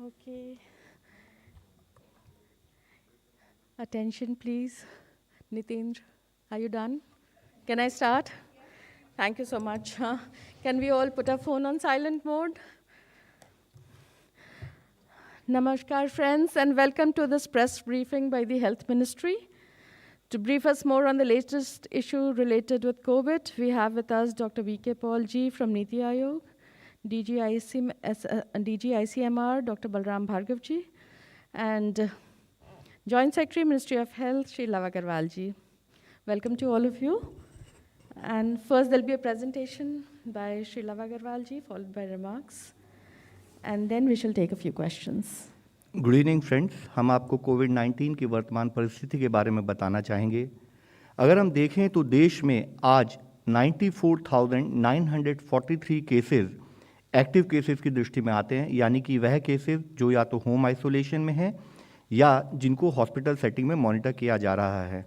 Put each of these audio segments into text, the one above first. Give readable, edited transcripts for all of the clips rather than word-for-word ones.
Okay. Attention, please. Nitendra, are you done? Can I start? Thank you so much. Can we all put our phone on silent mode? Namaskar, friends, and welcome to this press briefing by the Health Ministry. To brief us more on the latest issue related with COVID, we have with us Dr. V.K. Paul Ji from Niti Aayog, DG ICMR, Dr. Balram Bhargav Ji, and Joint Secretary, Ministry of Health, Shri Lava Agarwal Ji. Welcome to all of you. And first there'll be a presentation by Shri Lava Agarwal Ji, followed by remarks. And then we shall take a few questions. Good evening friends, हम आपको कोविड-19 की वर्तमान परिस्थिति के बारे में बताना चाहेंगे। अगर हम देखें तो देश में आज 94,943 केसेस एक्टिव केसेस की दृष्टि में आते हैं, यानी कि वह केसेस जो या तो होम आइसोलेशन में हैं या जिनको हॉस्पिटल सेटिंग में मॉनिटर किया जा रहा है।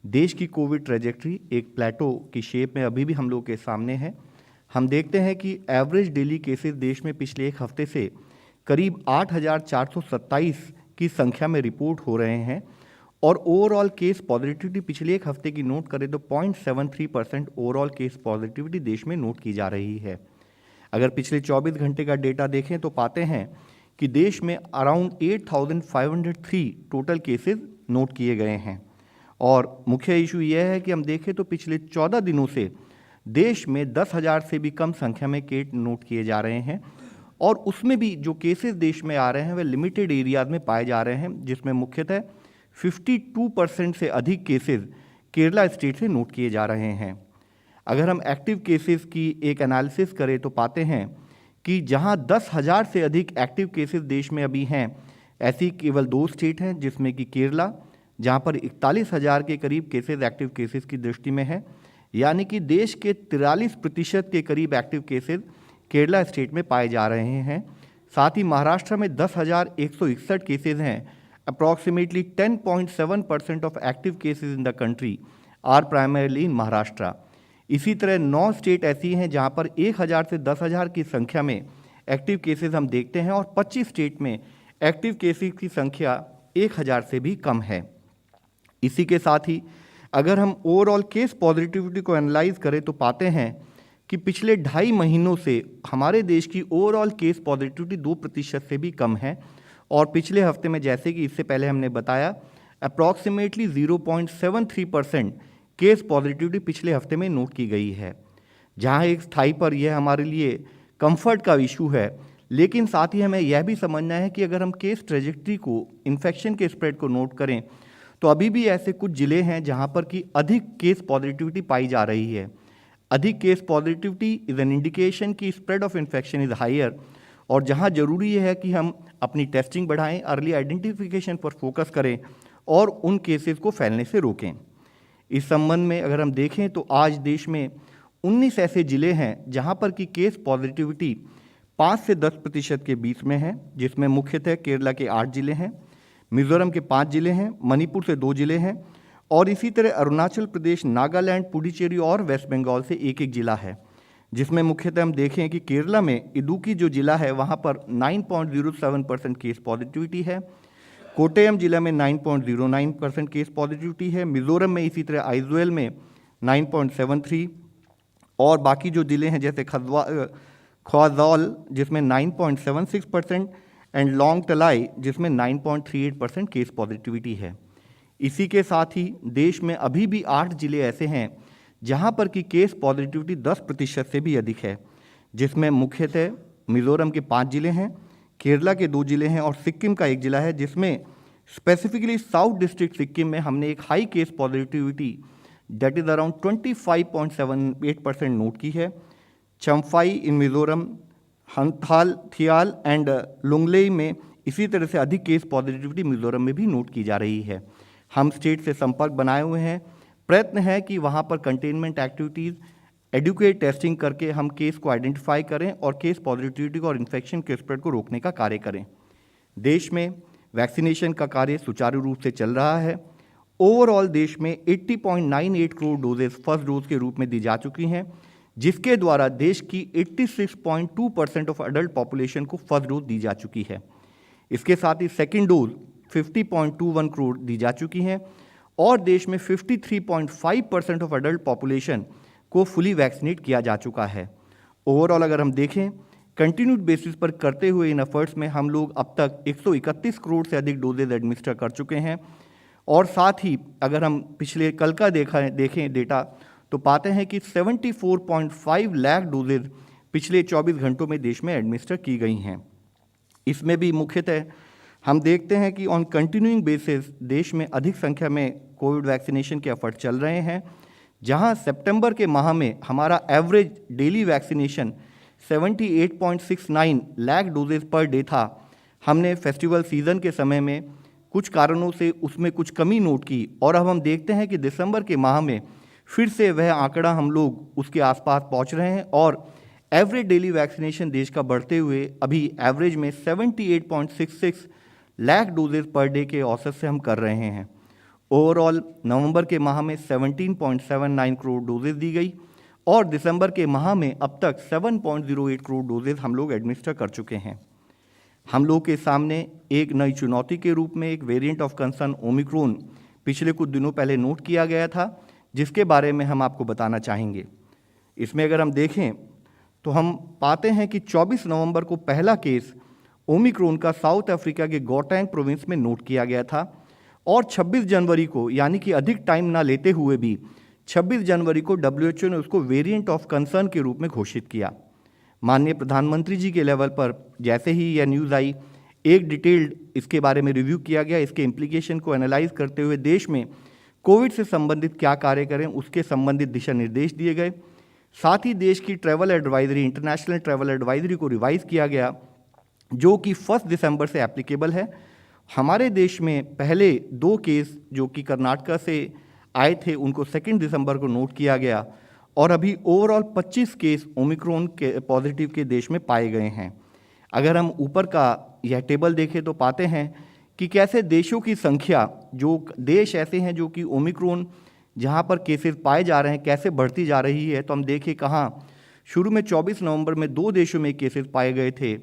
देश की कोविड ट्रेजेक्ट्री एक प्लेटो की शेप में अभी भी हम लोग के सामने है। हम देखते हैं कि एवरेज डेली केसेस देश में पिछले एक हफ्ते से करीब 8,427 की संख्या में रिपोर्ट हो रहे हैं और ओवरऑल केस पॉजिटिविटी पिछले एक हफ्ते की नोट करें तो 0.73% ओवरऑल केस पॉजिटिविटी देश में नोट की जा रही है। अगर पिछले 24 घंटे का डेटा देखें तो पाते हैं कि देश में अराउंड 8,503 टोटल केसेस नोट किए गए हैं। और मुख्य इशू यह है कि हम देखें तो पिछले 14 दिनों से देश में 10,000 से भी कम संख्या में केस नोट किए जा रहे हैं और उसमें भी जो केसेस देश में आ रहे हैं वे लिमिटेड एरियाज में पाए जा रहे हैं, जिसमें मुख्यतः 52% से अधिक केसेस केरला स्टेट से नोट किए जा रहे हैं। अगर हम एक्टिव केसेस की एक एनालिसिस करें तो पाते हैं कि जहां 10,000 से अधिक एक्टिव केसेस देश में अभी हैं, ऐसी केवल 2 स्टेट हैं, जिसमें कि केरला, जहां पर 41,000 के करीब केसेस एक्टिव केसेस की दृष्टि में है, यानी कि देश के 43% के करीब एक्टिव केसेस केरला स्टेट में पाए जा रहे हैं। साथ ही महाराष्ट्र में 10,161 केसेस हैं। Approximately 10.7% of active cases in the country are primarily in Maharashtra. इसी तरह 9 स्टेट ऐसी हैं जहां पर 1,000 से 10,000 की संख्या में एक्टिव केसेस हम देखते हैं और 25 स्टेट में एक्टिव केसेस की संख्या 1,000 से भी कम है। इसी के साथ ही अगर हम ओवरऑल केस पॉजिटिविटी को एनालाइज करें तो पाते हैं कि पिछले 2.5 महीनों से हमारे देश की ओवरऑल केस पॉजिटिविटी 2% से भी कम है और पिछले हफ्ते में, जैसे कि इससे पहले हमने बताया, अप्रॉक्सीमेटली 0.73% केस पॉजिटिविटी पिछले हफ्ते में नोट की गई है। जहां एक स्थाई पर यह हमारे लिए कंफर्ट का इशू है, लेकिन साथ ही हमें यह भी समझना है कि अगर हम केस ट्रेजेक्ट्री को, इन्फेक्शन के स्प्रेड को नोट करें तो अभी भी ऐसे कुछ जिले हैं जहां पर कि अधिक केस पॉजिटिविटी पाई जा रही है। अधिक case positivity is an indication कि spread of infection is higher और जहां जरूरी है कि हम अपनी टेस्टिंग बढ़ाएं, अर्ली आइडेंटिफिकेशन पर फोकस करें और उन केसेस को फैलने से रोकें। इस संबंध में अगर हम देखें तो आज देश में 19 ऐसे जिले हैं जहां पर कि केस पॉजिटिविटी 5 से 10% के बीच में है, जिसमें मुख्यतः केरला के 8 जिले हैं, मिजोरम के 5 जिले हैं, मणिपुर से 2 जिले हैं और इसी तरह अरुणाचल प्रदेश, नागालैंड, पुडुचेरी और वेस्ट बंगाल से एक जिला है, जिसमें मुख्यतः हम देखें कि केरला में इडुक्की जो जिला है वहां पर 9.07% केस पॉजिटिविटी है, कोट्टयम जिला में 9.09% केस पॉजिटिविटी है, मिजोरम में इसी तरह आइजोल में 9.73 और बाकी जो जिले हैं जैसे ख्वाजॉल जिसमें 9.76% एंड लॉन्ग तलाई जिसमें 9.38% केस पॉजिटिविटी है। इसी के साथ ही देश में अभी भी 8 जिले ऐसे हैं जहां पर कि केस पॉजिटिविटी 10% से भी अधिक है, जिसमें मुख्यतः मिजोरम के 5 जिले हैं, केरला के 2 जिले हैं और सिक्किम का 1 जिला है, जिसमें स्पेसिफिकली साउथ डिस्ट्रिक्ट सिक्किम में हमने एक high case positivity that is around 25.78% note की है। चम्फाई इन मिजोरम, हंथाल, थियाल एंड लुंगलेई में इसी तरह से अधिक केस पॉजिटिविटी मिजोरम में भी नोट की जा रही है। हम स्टेट से संपर्क बनाए हुए हैं, प्रयत्न है कि वहाँ पर कंटेनमेंट एक्टिविटीज़, एडुकेट टेस्टिंग करके हम केस को आइडेंटिफाई करें और केस पॉजिटिविटी को और इन्फेक्शन के स्प्रेड को रोकने का कार्य करें। देश में वैक्सीनेशन का कार्य सुचारू रूप से चल रहा है। ओवरऑल देश में 80.98 करोड़ डोजेस फर्स्ट डोज के रूप में दी जा चुकी हैं, जिसके द्वारा देश की 86.2% ऑफ अडल्ट पॉपुलेशन को फर्स्ट डोज दी जा चुकी है। इसके साथ ही सेकेंड डोज 50.21 करोड़ दी जा चुकी हैं और देश में 53.5% ऑफ अडल्ट पॉपुलेशन को फुली वैक्सीनेट किया जा चुका है। ओवरऑल अगर हम देखें कंटिन्यूड बेसिस पर करते हुए इन एफर्ट्स में हम लोग अब तक 131 करोड़ से अधिक डोजेज एडमिनिस्टर कर चुके हैं और साथ ही अगर हम पिछले कल का देखें डेटा तो पाते हैं कि 74.5 लाख डोजेज पिछले 24 घंटों में देश में एडमिनिस्टर की गई हैं। इसमें भी मुख्यतः हम देखते हैं कि ऑन कंटिन्यूइंग बेसिस देश में अधिक संख्या में कोविड वैक्सीनेशन के एफर्ट चल रहे हैं, जहां सितंबर के माह में हमारा average daily vaccination 78.69 lakh doses per day था। हमने फेस्टिवल सीजन के समय में कुछ कारणों से उसमें कुछ कमी नोट की और अब हम देखते हैं कि दिसंबर के माह में फिर से वह आंकड़ा हम लोग उसके आसपास पहुंच रहे हैं और एवरेज डेली वैक्सीनेशन देश का बढ़ते हुए अभी एवरेज में 78.66 लाख डोजेज पर डे के औसत से हम कर रहे हैं। ओवरऑल नवंबर के माह में 17.79 करोड़ डोजेज दी गई और दिसंबर के माह में अब तक 7.08 करोड़ डोजेज हम लोग एडमिनिस्टर कर चुके हैं। हम लोग के सामने एक नई चुनौती के रूप में एक वेरिएंट ऑफ कंसर्न ओमिक्रॉन पिछले कुछ दिनों पहले नोट किया गया था, जिसके बारे में हम आपको बताना चाहेंगे। इसमें अगर हम देखें तो हम पाते हैं कि 24 नवंबर को पहला केस ओमिक्रॉन का साउथ अफ्रीका के गौटैंग प्रोविंस में नोट किया गया था और 26 जनवरी को, यानी कि अधिक टाइम ना लेते हुए भी 26 जनवरी को WHO ने उसको वेरिएंट ऑफ कंसर्न के रूप में घोषित किया। माननीय प्रधानमंत्री जी के लेवल पर जैसे ही यह न्यूज़ आई, एक डिटेल्ड इसके बारे में रिव्यू किया गया, इसके इम्प्लीकेशन को एनालाइज करते हुए देश में कोविड से संबंधित क्या कार्य करें उसके संबंधित दिशा निर्देश दिए गए। साथ ही देश की travel advisory, international travel advisory को रिवाइज किया गया, जो कि 1 दिसंबर से एप्लीकेबल है। हमारे देश में पहले 2 केस जो कि कर्नाटका से आए थे उनको 2 दिसंबर को नोट किया गया और अभी ओवरऑल 25 केस ओमिक्रॉन के पॉजिटिव के देश में पाए गए हैं। अगर हम ऊपर का यह टेबल देखें तो पाते हैं कि कैसे देशों की संख्या, जो देश ऐसे हैं जो कि ओमिक्रॉन जहां पर केसेस पाए जा रहे हैं कैसे बढ़ती जा रही है। तो हम देखें कहाँ शुरू में 24 नवंबर में 2 देशों में केसेस पाए गए थे,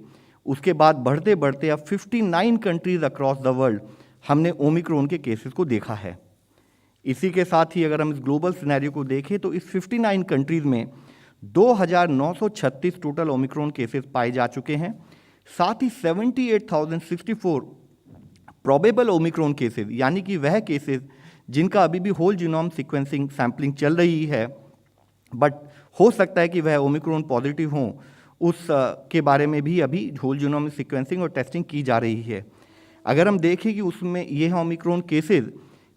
उसके बाद बढ़ते बढ़ते अब 59 कंट्रीज अक्रॉस द वर्ल्ड हमने ओमिक्रॉन के केसेस को देखा है। इसी के साथ ही अगर हम इस ग्लोबल सिनेरियो को देखें तो इस 59 कंट्रीज में 2936 टोटल ओमिक्रॉन केसेस पाए जा चुके हैं। साथ ही 78,064 प्रोबेबल ओमिक्रॉन केसेस, यानी कि वह केसेस जिनका अभी भी होल जीनोम सीक्वेंसिंग सैम्पलिंग चल रही है, बट हो सकता है कि वह ओमिक्रॉन पॉजिटिव हों, उस के बारे में भी अभी होल जीनोम सीक्वेंसिंग और टेस्टिंग की जा रही है। अगर हम देखें कि उसमें ये ओमिक्रॉन केसेस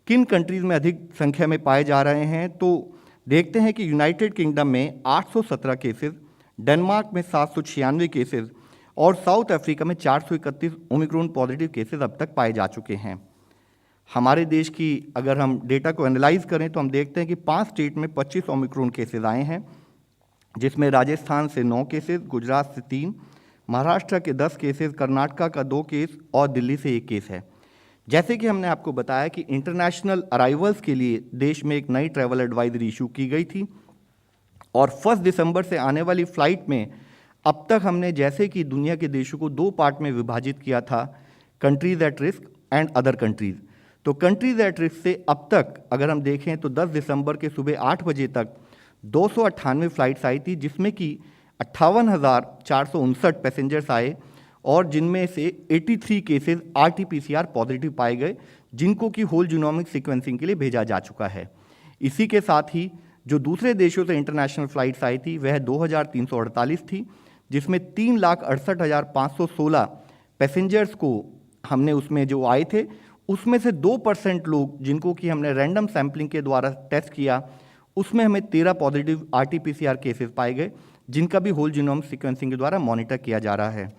किन कंट्रीज़ में अधिक संख्या में पाए जा रहे हैं, तो देखते हैं कि यूनाइटेड किंगडम में 817 केसेस, डेनमार्क में 796 केसेस और साउथ अफ्रीका में 431 ओमिक्रॉन पॉजिटिव केसेस अब तक पाए जा चुके हैं। हमारे देश की अगर हम डेटा को एनालाइज करें तो हम देखते हैं कि 5 स्टेट में 25 ओमिक्रॉन केसेस आए हैं, जिसमें राजस्थान से 9 केसेस, गुजरात से 3, महाराष्ट्र के 10 केसेस, कर्नाटका का 2 केस और दिल्ली से 1 केस है। जैसे कि हमने आपको बताया कि इंटरनेशनल अराइवल्स के लिए देश में एक नई ट्रैवल एडवाइजरी इशू की गई थी और 1 दिसंबर से आने वाली फ़्लाइट में अब तक हमने जैसे कि दुनिया के देशों को 2 पार्ट में विभाजित किया था, countries at risk and other countries. तो कंट्रीज़ एट रिस्क से अब तक अगर हम देखें तो 10 दिसंबर के सुबह 8 बजे तक 298 फ़्लाइट्स आई थी, जिसमें कि 58,459 पैसेंजर्स आए और जिनमें से 83 केसेस RT-PCR पॉजिटिव पाए गए, जिनको कि होल जीनोमिक सीक्वेंसिंग के लिए भेजा जा चुका है। इसी के साथ ही जो दूसरे देशों से इंटरनेशनल फ़्लाइट्स आई थी वह 2,348 थी, जिसमें 3,68,516 पैसेंजर्स को हमने उसमें जो आए थे उसमें से 2% लोग जिनको कि हमने रैंडम सैम्पलिंग के द्वारा टेस्ट किया, उसमें हमें 13 पॉजिटिव RT-PCR केसेस पाए गए, जिनका भी होल जीनोम सीक्वेंसिंग के द्वारा मॉनिटर किया जा रहा है।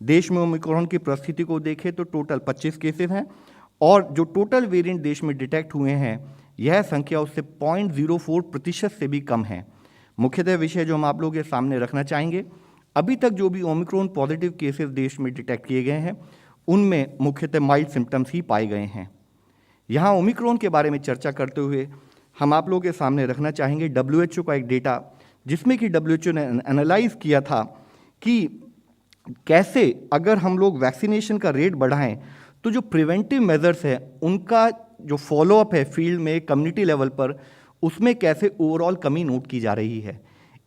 देश में ओमिक्रॉन की परिस्थिति को देखें तो टोटल 25 केसेस हैं और जो टोटल वेरिएंट देश में डिटेक्ट हुए हैं यह संख्या उससे 0.04% से भी कम है। मुख्यतः विषय जो हम आप लोगों के सामने रखना चाहेंगे, अभी तक जो भी ओमिक्रॉन पॉजिटिव केसेस देश में डिटेक्ट किए गए हैं उनमें मुख्यतः माइल्ड सिम्टम्स ही पाए गए हैं। यहाँ ओमिक्रॉन के बारे में चर्चा करते हुए हम आप लोगों के सामने रखना चाहेंगे WHO का एक डेटा, जिसमें कि WHO ने एनालाइज किया था कि कैसे अगर हम लोग वैक्सीनेशन का रेट बढ़ाएं तो जो प्रिवेंटिव मेजर्स है उनका जो फॉलोअप है फील्ड में कम्युनिटी लेवल पर, उसमें कैसे ओवरऑल कमी नोट की जा रही है।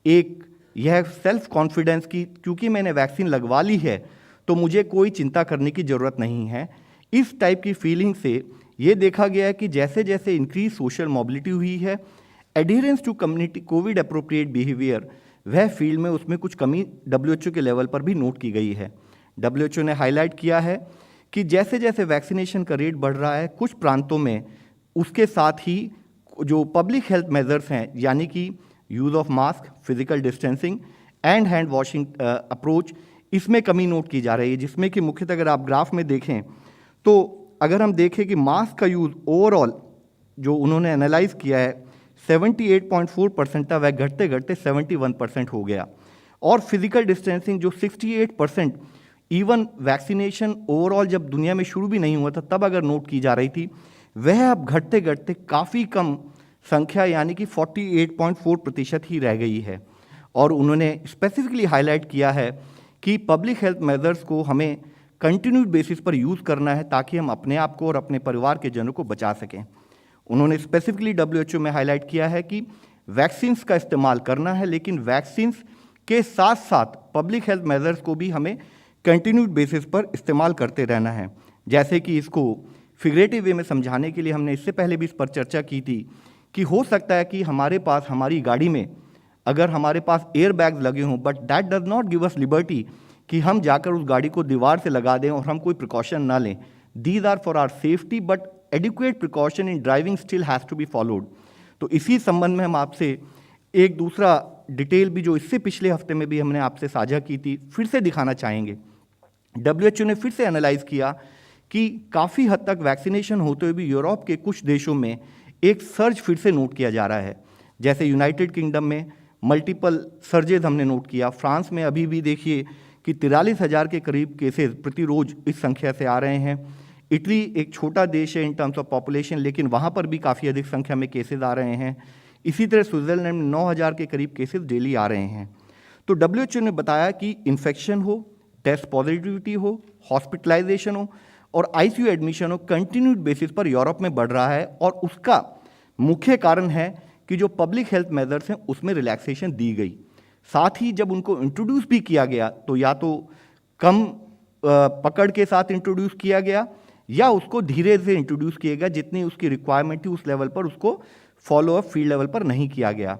एक यह सेल्फ कॉन्फिडेंस की, क्योंकि मैंने वैक्सीन लगवा ली है तो मुझे कोई चिंता करने की ज़रूरत नहीं है, इस टाइप की फीलिंग से ये देखा गया है कि जैसे जैसे इंक्रीज सोशल मोबिलिटी हुई है, adherence to community COVID appropriate behaviour, वह फील्ड में उसमें कुछ कमी WHO के लेवल पर भी नोट की गई है। WHO ने हाईलाइट किया है कि जैसे जैसे वैक्सीनेशन का रेट बढ़ रहा है कुछ प्रांतों में, उसके साथ ही जो पब्लिक हेल्थ मेजर्स हैं यानी कि use of mask, physical distancing and hand washing approach, इसमें कमी नोट की जा रही है। जिसमें कि मुख्यतः अगर आप ग्राफ में देखें तो अगर हम देखें कि मास्क का यूज़ ओवरऑल जो उन्होंने एनालाइज किया है 78.4% था, वह घटते घटते 71% हो गया। और फिजिकल डिस्टेंसिंग जो 68%, इवन वैक्सीनेशन ओवरऑल जब दुनिया में शुरू भी नहीं हुआ था तब अगर नोट की जा रही थी, वह अब घटते घटते काफ़ी कम संख्या यानी कि 48.4% ही रह गई है। और उन्होंने स्पेसिफिकली हाईलाइट किया है कि पब्लिक हेल्थ मेजर्स को हमें कंटिन्यूड बेसिस पर यूज़ करना है ताकि हम अपने आप को और अपने परिवार के जनों को बचा सकें। उन्होंने स्पेसिफिकली WHO में हाईलाइट किया है कि वैक्सीन्स का इस्तेमाल करना है, लेकिन वैक्सीन्स के साथ साथ पब्लिक हेल्थ मेजर्स को भी हमें कंटिन्यूड बेसिस पर इस्तेमाल करते रहना है। जैसे कि इसको फिगरेटिव वे में समझाने के लिए हमने इससे पहले भी इस पर चर्चा की थी कि हो सकता है कि हमारे पास हमारी गाड़ी में अगर हमारे पास एयर बैग्स लगे हों, but that does not give us liberty कि हम जाकर उस गाड़ी को दीवार से लगा दें और हम कोई प्रिकॉशन ना लें। These are for our safety, but adequate precaution in driving still has to be followed. तो इसी संबंध में हम आपसे एक दूसरा डिटेल भी जो इससे पिछले हफ्ते में भी हमने आपसे साझा की थी फिर से दिखाना चाहेंगे। WHO ने फिर से एनालाइज किया कि काफ़ी हद तक वैक्सीनेशन होते हुए भी यूरोप के कुछ देशों में एक सर्ज फिर से नोट किया जा रहा है। जैसे यूनाइटेड किंगडम में मल्टीपल सर्जेज हमने नोट किया। फ्रांस में अभी भी देखिए कि 43,000 के करीब केसेस प्रति रोज इस संख्या से आ रहे हैं। इटली एक छोटा देश है इन टर्म्स ऑफ पॉपुलेशन, लेकिन वहाँ पर भी काफ़ी अधिक संख्या में केसेस आ रहे हैं। इसी तरह स्विट्जरलैंड में 9,000 के करीब केसेस डेली आ रहे हैं। तो WHO ने बताया कि इन्फेक्शन हो, टेस्ट पॉजिटिविटी हो, हॉस्पिटलाइजेशन हो और ICU एडमिशन हो, कंटिन्यूड बेसिस पर यूरोप में बढ़ रहा है। और उसका मुख्य कारण है कि जो पब्लिक हेल्थ मेजर्स हैं उसमें रिलैक्सेशन दी गई। साथ ही जब उनको इंट्रोड्यूस भी किया गया तो या तो कम पकड़ के साथ इंट्रोड्यूस किया गया या उसको धीरे से इंट्रोड्यूस किया गया, जितनी उसकी रिक्वायरमेंट थी उस लेवल पर उसको फॉलोअप फील्ड लेवल पर नहीं किया गया।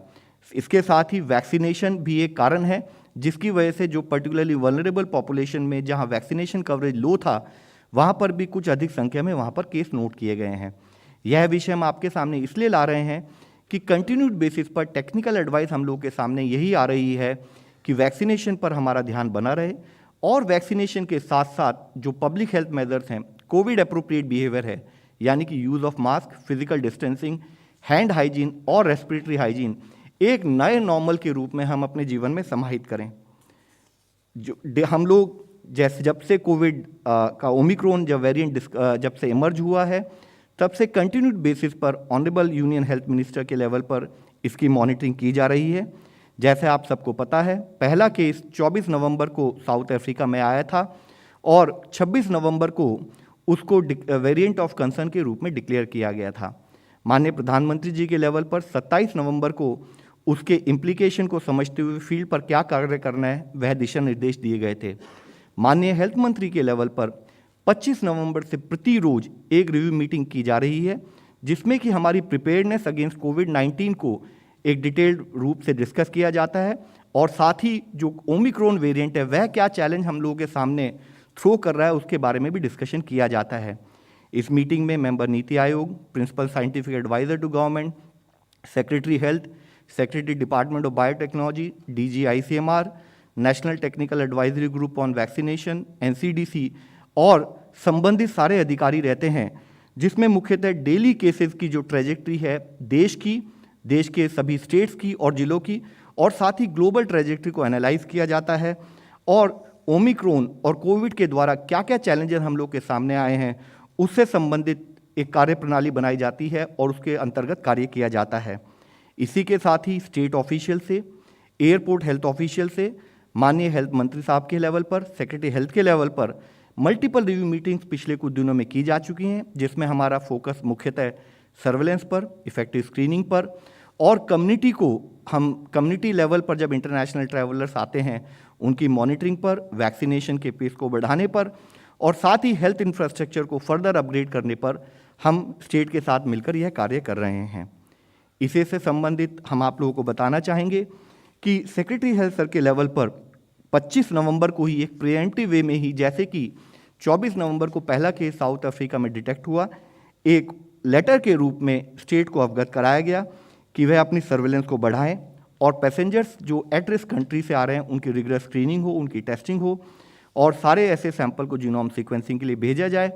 इसके साथ ही वैक्सीनेशन भी एक कारण है जिसकी वजह से जो पर्टिकुलरली वल्नरेबल पॉपुलेशन में जहां वैक्सीनेशन कवरेज लो था वहां पर भी कुछ अधिक संख्या में वहां पर केस नोट किए गए हैं। यह विषय हम आपके सामने इसलिए ला रहे हैं कि कंटिन्यूड बेसिस पर टेक्निकल एडवाइस हम लोग के सामने यही आ रही है कि वैक्सीनेशन पर हमारा ध्यान बना रहे और वैक्सीनेशन के साथ साथ जो पब्लिक हेल्थ मेजर्स हैं, कोविड अप्रोप्रिएट बिहेवियर है यानी कि use of mask, physical distancing, hand hygiene और रेस्पिरेटरी हाइजीन एक नए नॉर्मल के रूप में हम अपने जीवन में समाहित करें। जो हम लोग जैसे जब से कोविड का ओमिक्रॉन जब वेरिएंट जब से इमर्ज हुआ है तब से कंटिन्यूड बेसिस पर ऑनरेबल यूनियन हेल्थ मिनिस्टर के लेवल पर इसकी मॉनिटरिंग की जा रही है। जैसे आप सबको पता है पहला केस 24 नवंबर को साउथ अफ्रीका में आया था और 26 नवंबर को उसको वेरिएंट ऑफ कंसर्न के रूप में डिक्लेयर किया गया था। माननीय प्रधानमंत्री जी के लेवल पर 27 नवंबर को उसके इम्प्लीकेशन को समझते हुए फील्ड पर क्या कार्य करना है वह दिशा निर्देश दिए गए थे। माननीय हेल्थ मंत्री के लेवल पर 25 नवंबर से प्रति रोज एक रिव्यू मीटिंग की जा रही है जिसमें कि हमारी प्रिपेयर्डनेस अगेंस्ट कोविड-19 को एक डिटेल्ड रूप से डिस्कस किया जाता है और साथ ही जो ओमिक्रॉन वेरिएंट है वह क्या चैलेंज हम लोगों के सामने थ्रो कर रहा है उसके बारे में भी डिस्कशन किया जाता है। इस मीटिंग में member NITI Aayog, principal scientific adviser to government, secretary health, secretary department of biotechnology, DG ICMR, national technical advisory group on vaccination, NCDC और संबंधित सारे अधिकारी रहते हैं, जिसमें मुख्यतः डेली केसेस की जो ट्रेजेक्ट्री है देश की, देश के सभी स्टेट्स की और जिलों की और साथ ही ग्लोबल ट्रेजेक्ट्री को एनालाइज किया जाता है और ओमिक्रॉन और कोविड के द्वारा क्या क्या चैलेंजेस हम लोग के सामने आए हैं उससे संबंधित एक कार्य प्रणाली बनाई जाती है और उसके अंतर्गत कार्य किया जाता है। इसी के साथ ही स्टेट ऑफिशियल से, एयरपोर्ट हेल्थ ऑफिशियल से, माननीय हेल्थ मंत्री साहब के लेवल पर, सेक्रेटरी हेल्थ के लेवल पर मल्टीपल रिव्यू मीटिंग्स पिछले कुछ दिनों में की जा चुकी हैं, जिसमें हमारा फोकस मुख्यतः सर्वेलेंस पर, इफेक्टिव स्क्रीनिंग पर और कम्युनिटी को हम कम्युनिटी लेवल पर जब इंटरनेशनल ट्रैवलर्स आते हैं उनकी मॉनिटरिंग पर, वैक्सीनेशन के पेस को बढ़ाने पर और साथ ही हेल्थ इंफ्रास्ट्रक्चर को फर्दर अपग्रेड करने पर हम स्टेट के साथ मिलकर यह कार्य कर रहे हैं। इसी से संबंधित हम आप लोगों को बताना चाहेंगे कि सेक्रेटरी हेल्थ सर के लेवल पर 25 नवंबर को ही एक प्रिवेंटिव वे में ही, जैसे कि 24 नवंबर को पहला केस साउथ अफ्रीका में डिटेक्ट हुआ, एक लेटर के रूप में स्टेट को अवगत कराया गया कि वह अपनी सर्वेलेंस को बढ़ाएं और पैसेंजर्स जो एट रिस्क कंट्री से आ रहे हैं उनकी रिगरस स्क्रीनिंग हो, उनकी टेस्टिंग हो और सारे ऐसे सैंपल को जीनोम सीक्वेंसिंग के लिए भेजा जाए।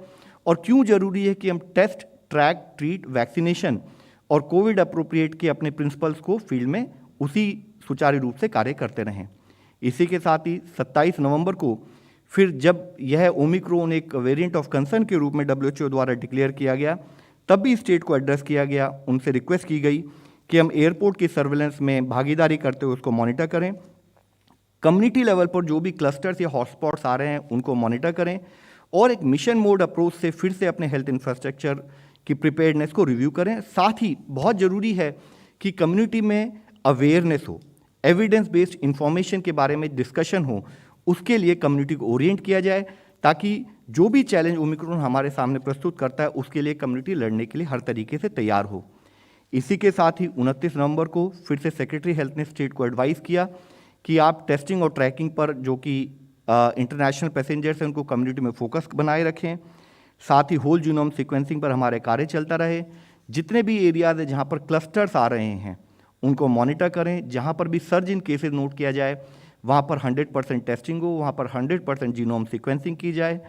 और क्यों जरूरी है कि हम टेस्ट, ट्रैक, ट्रीट, वैक्सीनेशन और कोविड अप्रोप्रिएट के अपने प्रिंसिपल्स को फील्ड में उसी सुचारू रूप से कार्य करते रहें। इसी के साथ ही 27 नवंबर को फिर जब यह ओमिक्रॉन एक वेरिएंट ऑफ कंसर्न के रूप में WHO द्वारा डिक्लेयर किया गया, तब भी स्टेट को एड्रेस किया गया, उनसे रिक्वेस्ट की गई कि हम एयरपोर्ट की सर्वेलेंस में भागीदारी करते हुए उसको मॉनिटर करें, कम्युनिटी लेवल पर जो भी क्लस्टर्स या हॉटस्पॉट्स आ रहे हैं उनको मॉनिटर करें और एक मिशन मोड अप्रोच से फिर से अपने हेल्थ इंफ्रास्ट्रक्चर की प्रिपेयर्डनेस को रिव्यू करें। साथ ही बहुत ज़रूरी है कि कम्युनिटी में अवेयरनेस हो, एविडेंस बेस्ड इंफॉर्मेशन के बारे में डिस्कशन हो, उसके लिए कम्युनिटी को ओरिएंट किया जाए ताकि जो भी चैलेंज ओमिक्रॉन हमारे सामने प्रस्तुत करता है उसके लिए कम्युनिटी लड़ने के लिए हर तरीके से तैयार हो। इसी के साथ ही 29 नवंबर को फिर से सेक्रेटरी हेल्थ ने स्टेट को एडवाइस किया कि आप टेस्टिंग और ट्रैकिंग पर जो कि इंटरनेशनल पैसेंजर्स हैं उनको कम्युनिटी में फोकस बनाए रखें, साथ ही होल जीनोम सीक्वेंसिंग पर हमारे कार्य चलता रहे। जितने भी एरियाज हैं जहाँ पर क्लस्टर्स आ रहे हैं उनको मॉनिटर करें, जहाँ पर भी सर्ज इन केसेस नोट किया जाए वहाँ पर 100% टेस्टिंग हो, वहाँ पर 100% जीनोम सीक्वेंसिंग की जाए।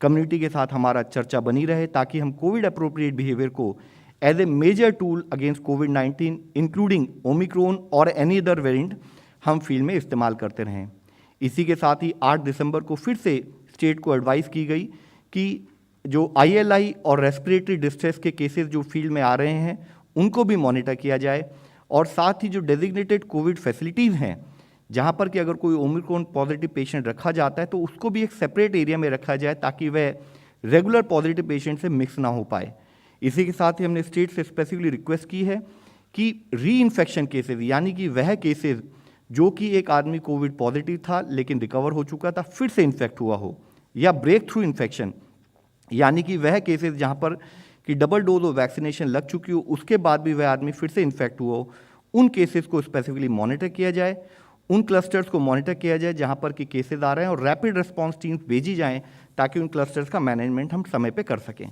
कम्युनिटी के साथ हमारा चर्चा बनी रहे ताकि हम कोविड अप्रोप्रिएट बिहेवियर को as a major tool against कोविड-19 इंक्लूडिंग ओमिक्रॉन और एनी अदर वेरिएंट हम फील्ड में इस्तेमाल करते रहें। इसी के साथ ही 8 दिसंबर को फिर से स्टेट को एडवाइस की गई कि जो ILI और रेस्पिरेटरी डिस्ट्रेस के केसेस जो फील्ड में आ रहे हैं उनको भी मॉनिटर किया जाए और साथ ही जो डेजिग्नेटेड कोविड फैसिलिटीज़ हैं जहाँ पर कि अगर कोई ओमिक्रॉन पॉजिटिव पेशेंट रखा जाता है तो उसको भी एक सेपरेट एरिया में रखा जाए ताकि वह रेगुलर पॉजिटिव पेशेंट से मिक्स ना हो पाए। इसी के साथ ही हमने स्टेट से स्पेसिफिकली रिक्वेस्ट की है कि री इन्फेक्शन केसेस यानी कि वह केसेस जो कि एक आदमी कोविड पॉजिटिव था लेकिन रिकवर हो चुका था फिर से इन्फेक्ट हुआ हो, या ब्रेक थ्रू इन्फेक्शन यानी कि वह केसेस जहाँ पर कि डबल डोज ऑफ वैक्सीनेशन लग चुकी हो उसके बाद भी वह आदमी फिर से इन्फेक्ट हुआ हो, उन केसेस को स्पेसिफिकली मॉनिटर किया जाए, उन क्लस्टर्स को मॉनिटर किया जाए जहाँ पर कि केसेस आ रहे हैं और रैपिड रिस्पॉन्स टीम्स भेजी जाएं ताकि उन क्लस्टर्स का मैनेजमेंट हम समय पे कर सकें।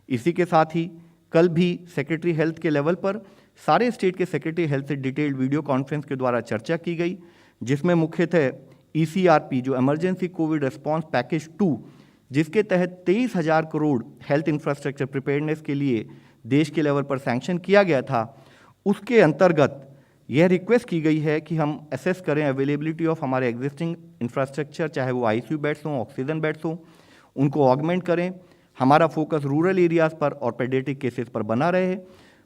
इसी के साथ ही कल भी सेक्रेटरी हेल्थ के लेवल पर सारे स्टेट के सेक्रेटरी हेल्थ से डिटेल्ड वीडियो कॉन्फ्रेंस के द्वारा चर्चा की गई, जिसमें मुख्यतः ECRP जो इमरजेंसी कोविड रिस्पॉन्स पैकेज 2 जिसके तहत 23,000 करोड़ हेल्थ इंफ्रास्ट्रक्चर प्रिपेयर्डनेस के लिए देश के लेवल पर सैंक्शन किया गया था, उसके अंतर्गत यह रिक्वेस्ट की गई है कि हम असेस करें अवेलेबिलिटी ऑफ हमारे एग्जिस्टिंग इंफ्रास्ट्रक्चर, चाहे वो ICU बेड्स हों, ऑक्सीजन बेड्स हों, उनको ऑगमेंट करें। हमारा फोकस रूरल एरियाज़ पर और पेडियाट्रिक केसेस पर बना रहे।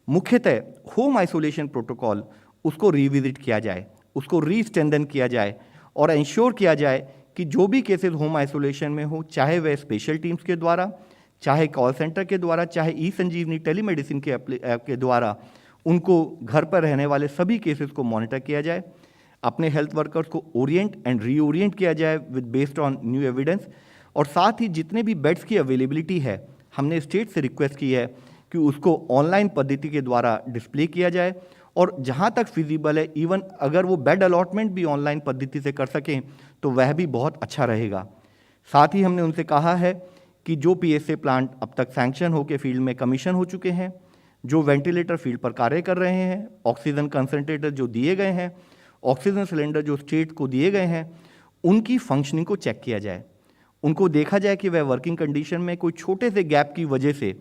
मुख्यतः होम आइसोलेशन प्रोटोकॉल उसको रिविजिट किया जाए, उसको रीस्ट्रेंथन किया जाए और इंश्योर किया जाए कि जो भी केसेस होम आइसोलेशन में हो, चाहे वह स्पेशल टीम्स के द्वारा, चाहे कॉल सेंटर के द्वारा, चाहे ई-संजीवनी टेलीमेडिसिन के ऐप के द्वारा, उनको घर पर रहने वाले सभी केसेस को मॉनिटर किया जाए, अपने हेल्थ वर्कर्स को ओरिएंट एंड रीओरिएंट किया जाए with based on new evidence. और साथ ही जितने भी बेड्स की अवेलेबिलिटी है हमने स्टेट से रिक्वेस्ट की है कि उसको ऑनलाइन पद्धति के द्वारा डिस्प्ले किया जाए और जहाँ तक फिजिबल है इवन अगर वो बेड अलॉटमेंट भी ऑनलाइन पद्धति से कर सकें तो वह भी बहुत अच्छा रहेगा। साथ ही हमने उनसे कहा है कि जो PSA प्लांट अब तक सैंक्शन होकर फील्ड में कमीशन हो चुके हैं, जो वेंटिलेटर फील्ड पर कार्य कर रहे हैं, ऑक्सीजन कंसंट्रेटर जो दिए गए हैं, ऑक्सीजन सिलेंडर जो स्टेट को दिए गए हैं, उनकी फंक्शनिंग को चेक किया जाए, उनको देखा जाए कि वह वर्किंग कंडीशन में कोई छोटे से गैप की वजह से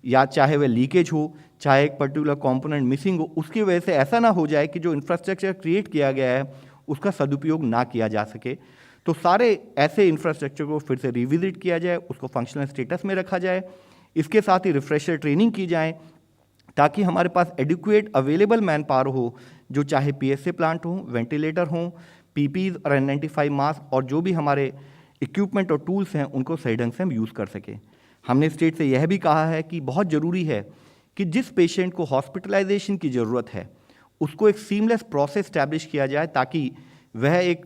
या चाहे वह लीकेज हो, चाहे एक पर्टिकुलर कंपोनेंट मिसिंग हो, उसकी वजह से ऐसा ना हो जाए कि जो इंफ्रास्ट्रक्चर क्रिएट किया गया है उसका सदुपयोग ना किया जा सके। तो सारे ऐसे इंफ्रास्ट्रक्चर को फिर से रिविजिट किया जाए, उसको फंक्शनल स्टेटस में रखा जाए। इसके साथ ही रिफ्रेशर ट्रेनिंग की जाए ताकि हमारे पास एडिक्वेट अवेलेबल मैन पावर हो, जो चाहे PSA प्लांट हो, वेंटिलेटर हो, पीपीज और N95 मास्क और जो भी हमारे इक्विपमेंट और टूल्स हैं उनको सही ढंग से हम यूज़ कर सकें। हमने स्टेट से यह भी कहा है कि बहुत ज़रूरी है कि जिस पेशेंट को हॉस्पिटलाइजेशन की ज़रूरत है उसको एक सीमलेस प्रोसेस स्टैब्लिश किया जाए ताकि वह एक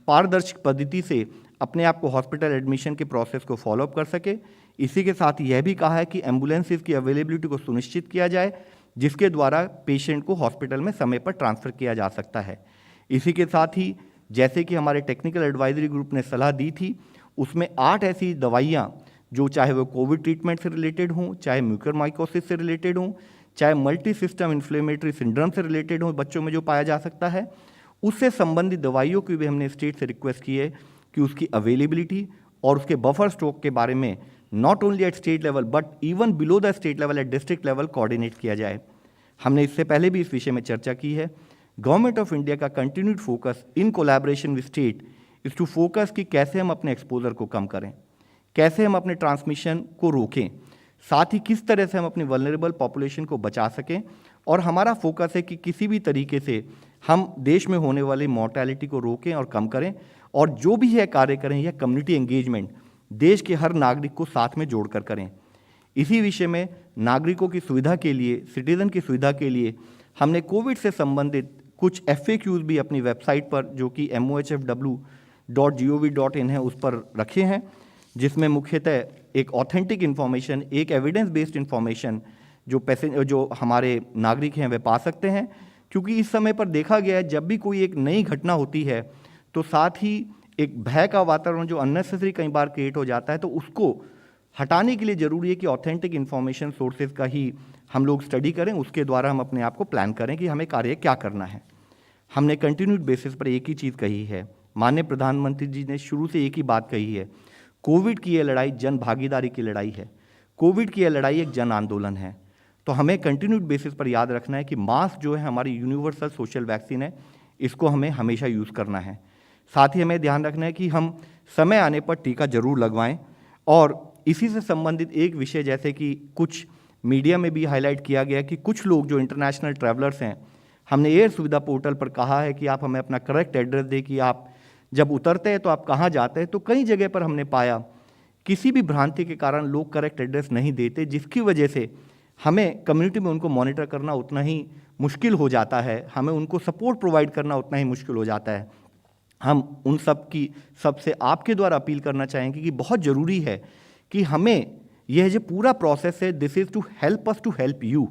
पारदर्शी पद्धति से अपने आप को हॉस्पिटल एडमिशन के प्रोसेस को फॉलोअप कर सके। इसी के साथ यह भी कहा है कि एम्बुलेंसेज की अवेलेबिलिटी को सुनिश्चित किया जाए जिसके द्वारा पेशेंट को हॉस्पिटल में समय पर ट्रांसफ़र किया जा सकता है। इसी के साथ ही जैसे कि हमारे टेक्निकल एडवाइजरी ग्रुप ने सलाह दी थी, उसमें 8 ऐसी दवाइयाँ जो चाहे वो कोविड ट्रीटमेंट से रिलेटेड हों, चाहे म्यूकरमाइकोसिस से रिलेटेड हों, चाहे मल्टी सिस्टम इन्फ्लेमेटरी सिंड्रोम से रिलेटेड हों बच्चों में जो पाया जा सकता है, उससे संबंधित दवाइयों की भी हमने स्टेट से रिक्वेस्ट की है कि उसकी अवेलेबिलिटी और उसके बफर स्टॉक के बारे में not only at state level but even below the state level at district level coordinate किया जाए। हमने इससे पहले भी इस विषय में चर्चा की है। गवर्नमेंट ऑफ इंडिया का continued focus in collaboration with state is to focus कि कैसे हम अपने एक्सपोजर को कम करें, कैसे हम अपने ट्रांसमिशन को रोकें, साथ ही किस तरह से हम अपनी वल्नरेबल पॉपुलेशन को बचा सकें। और हमारा फोकस है कि किसी भी तरीके से हम देश में होने वाली मॉर्टेलिटी को रोकें और कम करें और जो भी है कार्य करें यह कम्युनिटी एंगेजमेंट देश के हर नागरिक को साथ में जोड़कर करें। इसी विषय में नागरिकों की सुविधा के लिए, सिटीजन की सुविधा के लिए हमने कोविड से संबंधित कुछ FAQs भी अपनी वेबसाइट पर जो कि mohfw.gov.in है उस पर रखे हैं, जिसमें मुख्यतः एक ऑथेंटिक इन्फॉर्मेशन, एक एविडेंस बेस्ड इन्फॉर्मेशन जो हमारे नागरिक हैं वे पा सकते हैं। क्योंकि इस समय पर देखा गया है जब भी कोई एक नई घटना होती है तो साथ ही एक भय का वातावरण जो अननेसेसरी कई बार क्रिएट हो जाता है, तो उसको हटाने के लिए ज़रूरी है कि ऑथेंटिक इन्फॉर्मेशन सोर्सेज का ही हम लोग स्टडी करें, उसके द्वारा हम अपने आप को प्लान करें कि हमें कार्य क्या करना है। हमने कंटिन्यूड बेसिस पर एक ही चीज़ कही है, माननीय प्रधानमंत्री जी ने शुरू से एक ही बात कही है, कोविड की यह लड़ाई जन भागीदारी की लड़ाई है, कोविड की यह लड़ाई एक जन आंदोलन है। तो हमें कंटिन्यूड बेसिस पर याद रखना है कि मास्क जो है हमारी यूनिवर्सल सोशल वैक्सीन है, इसको हमें हमेशा यूज़ करना है। साथ ही हमें ध्यान रखना है कि हम समय आने पर टीका जरूर लगवाएं। और इसी से संबंधित एक विषय जैसे कि कुछ मीडिया में भी हाईलाइट किया गया कि कुछ लोग जो इंटरनेशनल ट्रैवलर्स हैं, हमने एयर सुविधा पोर्टल पर कहा है कि आप हमें अपना करेक्ट एड्रेस दें कि आप जब उतरते हैं तो आप कहाँ जाते हैं। तो कई जगह पर हमने पाया किसी भी भ्रांति के कारण लोग करेक्ट एड्रेस नहीं देते, जिसकी वजह से हमें कम्युनिटी में उनको मॉनिटर करना उतना ही मुश्किल हो जाता है, हमें उनको सपोर्ट प्रोवाइड करना उतना ही मुश्किल हो जाता है। हम उन सबसे आपके द्वारा अपील करना चाहेंगे कि बहुत ज़रूरी है कि हमें यह जो पूरा प्रोसेस है, this is to help us to help you.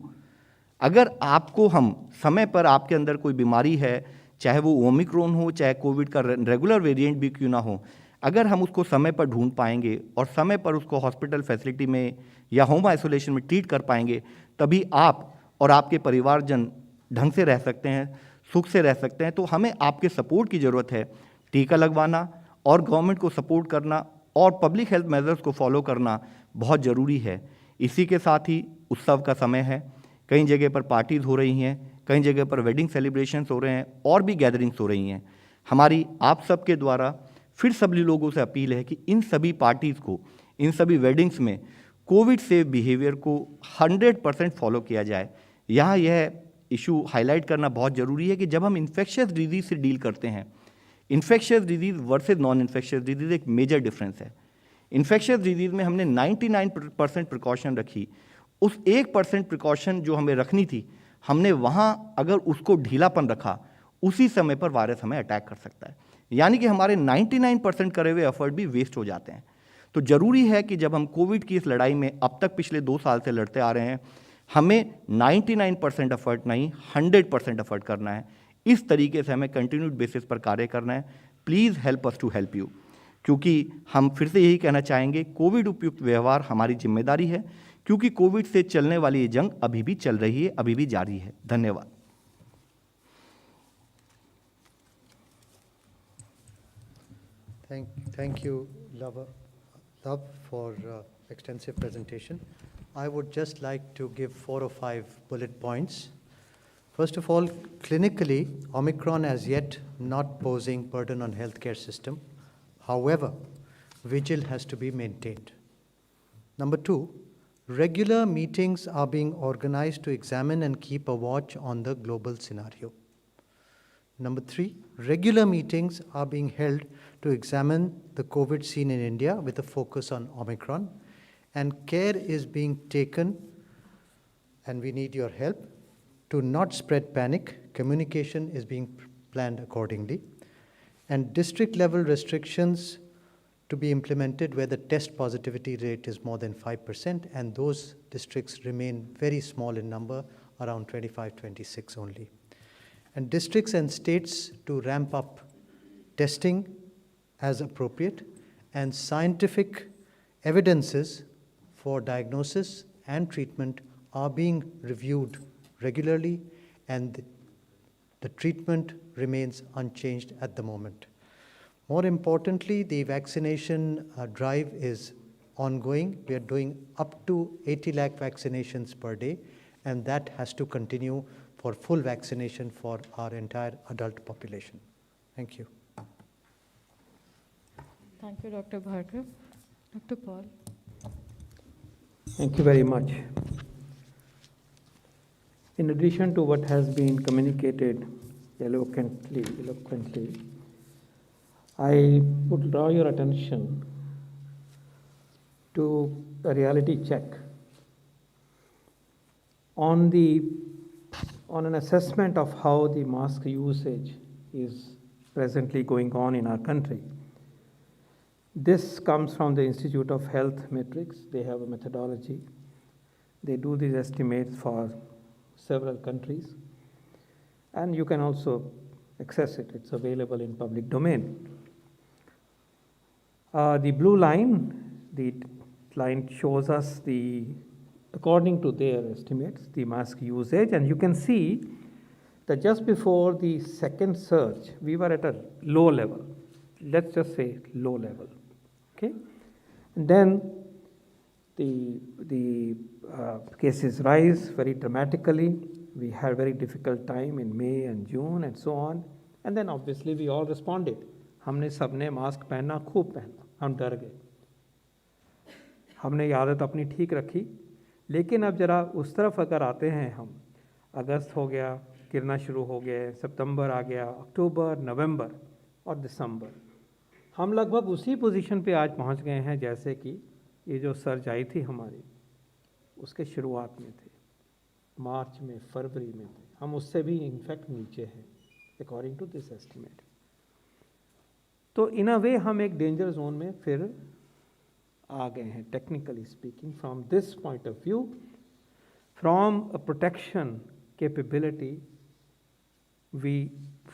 अगर आपको हम समय पर, आपके अंदर कोई बीमारी है, चाहे वो ओमिक्रॉन हो, चाहे कोविड का रेगुलर वेरिएंट भी क्यों ना हो, अगर हम उसको समय पर ढूंढ पाएंगे और समय पर उसको हॉस्पिटल फैसिलिटी में या होम आइसोलेशन में ट्रीट कर पाएंगे, तभी आप और आपके परिवारजन ढंग से रह सकते हैं, सुख से रह सकते हैं। तो हमें आपके सपोर्ट की ज़रूरत है। टीका लगवाना और गवर्नमेंट को सपोर्ट करना और पब्लिक हेल्थ मेजर्स को फॉलो करना बहुत ज़रूरी है। इसी के साथ ही उत्सव का समय है, कई जगह पर पार्टीज़ हो रही हैं, कई जगह पर वेडिंग सेलिब्रेशंस हो रहे हैं और भी गैदरिंग्स हो रही हैं। हमारी आप सबके द्वारा फिर सभी लोगों से अपील है कि इन सभी पार्टीज़ को, इन सभी वेडिंग्स में कोविड सेफ बिहेवियर को 100% फॉलो किया जाए। यहाँ यह इशू हाईलाइट करना बहुत ज़रूरी है कि जब हम इन्फेक्शियस डिजीज़ से डील करते हैं, infectious disease versus non infectious disease एक मेजर डिफरेंस है। इन्फेक्शियस डिजीज़ में हमने 99% प्रिकॉशन रखी, उस 1% प्रिकॉशन जो हमें रखनी थी, हमने वहाँ अगर उसको ढीलापन रखा, उसी समय पर वायरस हमें अटैक कर सकता है। यानी कि हमारे 99% करे हुए एफर्ट भी वेस्ट हो जाते हैं। तो ज़रूरी है कि जब हम कोविड की इस लड़ाई में अब तक पिछले 2 साल से लड़ते आ रहे हैं, हमें 99% एफर्ट नहीं 100% एफर्ट करना है। इस तरीके से हमें कंटिन्यूड बेसिस पर कार्य करना है। Please help us to help you, क्योंकि हम फिर से यही कहना चाहेंगे, कोविड उपयुक्त व्यवहार हमारी जिम्मेदारी है, क्योंकि कोविड से चलने वाली ये जंग अभी भी चल रही है, अभी भी जारी है। धन्यवाद। Thank you, Love, for extensive presentation. I would just like to give 4 or 5 bullet points. First of all, clinically, Omicron as yet not posing burden on healthcare system. However, vigil has to be maintained. Number 2, regular meetings are being organized to examine and keep a watch on the global scenario. Number 3, regular meetings are being held to examine the COVID scene in India with a focus on Omicron, and care is being taken, and we need your help, to not spread panic. Communication is being planned accordingly. And district level restrictions to be implemented where the test positivity rate is more than 5%, and those districts remain very small in number, around 25, 26 only. And districts and states to ramp up testing as appropriate, and scientific evidences for diagnosis and treatment are being reviewed regularly, and the treatment remains unchanged at the moment. More importantly, the vaccination drive is ongoing. We are doing up to 80 lakh vaccinations per day, and that has to continue for full vaccination for our entire adult population. Thank you. Thank you, Dr. Bhargav. Dr. Paul. Thank you very much. In addition to what has been communicated eloquently, I would draw your attention to a reality check on an assessment of how the mask usage is presently going on in our country. This comes from the Institute of Health Metrics. They have a methodology. They do these estimates for several countries, and you can also access it. It's available in public domain. The blue line, the line shows us according to their estimates, the mask usage, and you can see that just before the second surge, we were at a low level. Let's just say low level, okay? And then the cases rise very dramatically. We had a very difficult time in May and June and so on. And then obviously we all responded. हमने सबने mask पहना, खूब पहना, हम डर गए. हमने आदत अपनी ठीक रखी, लेकिन अब जरा उस तरफ अगर आते हैं हम, अगस्त हो गया, गिरना शुरू हो गया, सितंबर आ गया, अक्टूबर, नवंबर और दिसंबर, हम लगभग उसी पोजीशन पे आज पहुंच गए हैं जैसे कि ये जो सर्ज आई थी हमारी, उसके शुरुआत में थे, मार्च में, फरवरी में थे. हम उससे भी इनफैक्ट नीचे हैं अकॉर्डिंग टू दिस एस्टिमेट. तो इन अ वे हम एक डेंजर जोन में फिर आ गए हैं, technically speaking. From this point of view, from a protection capability,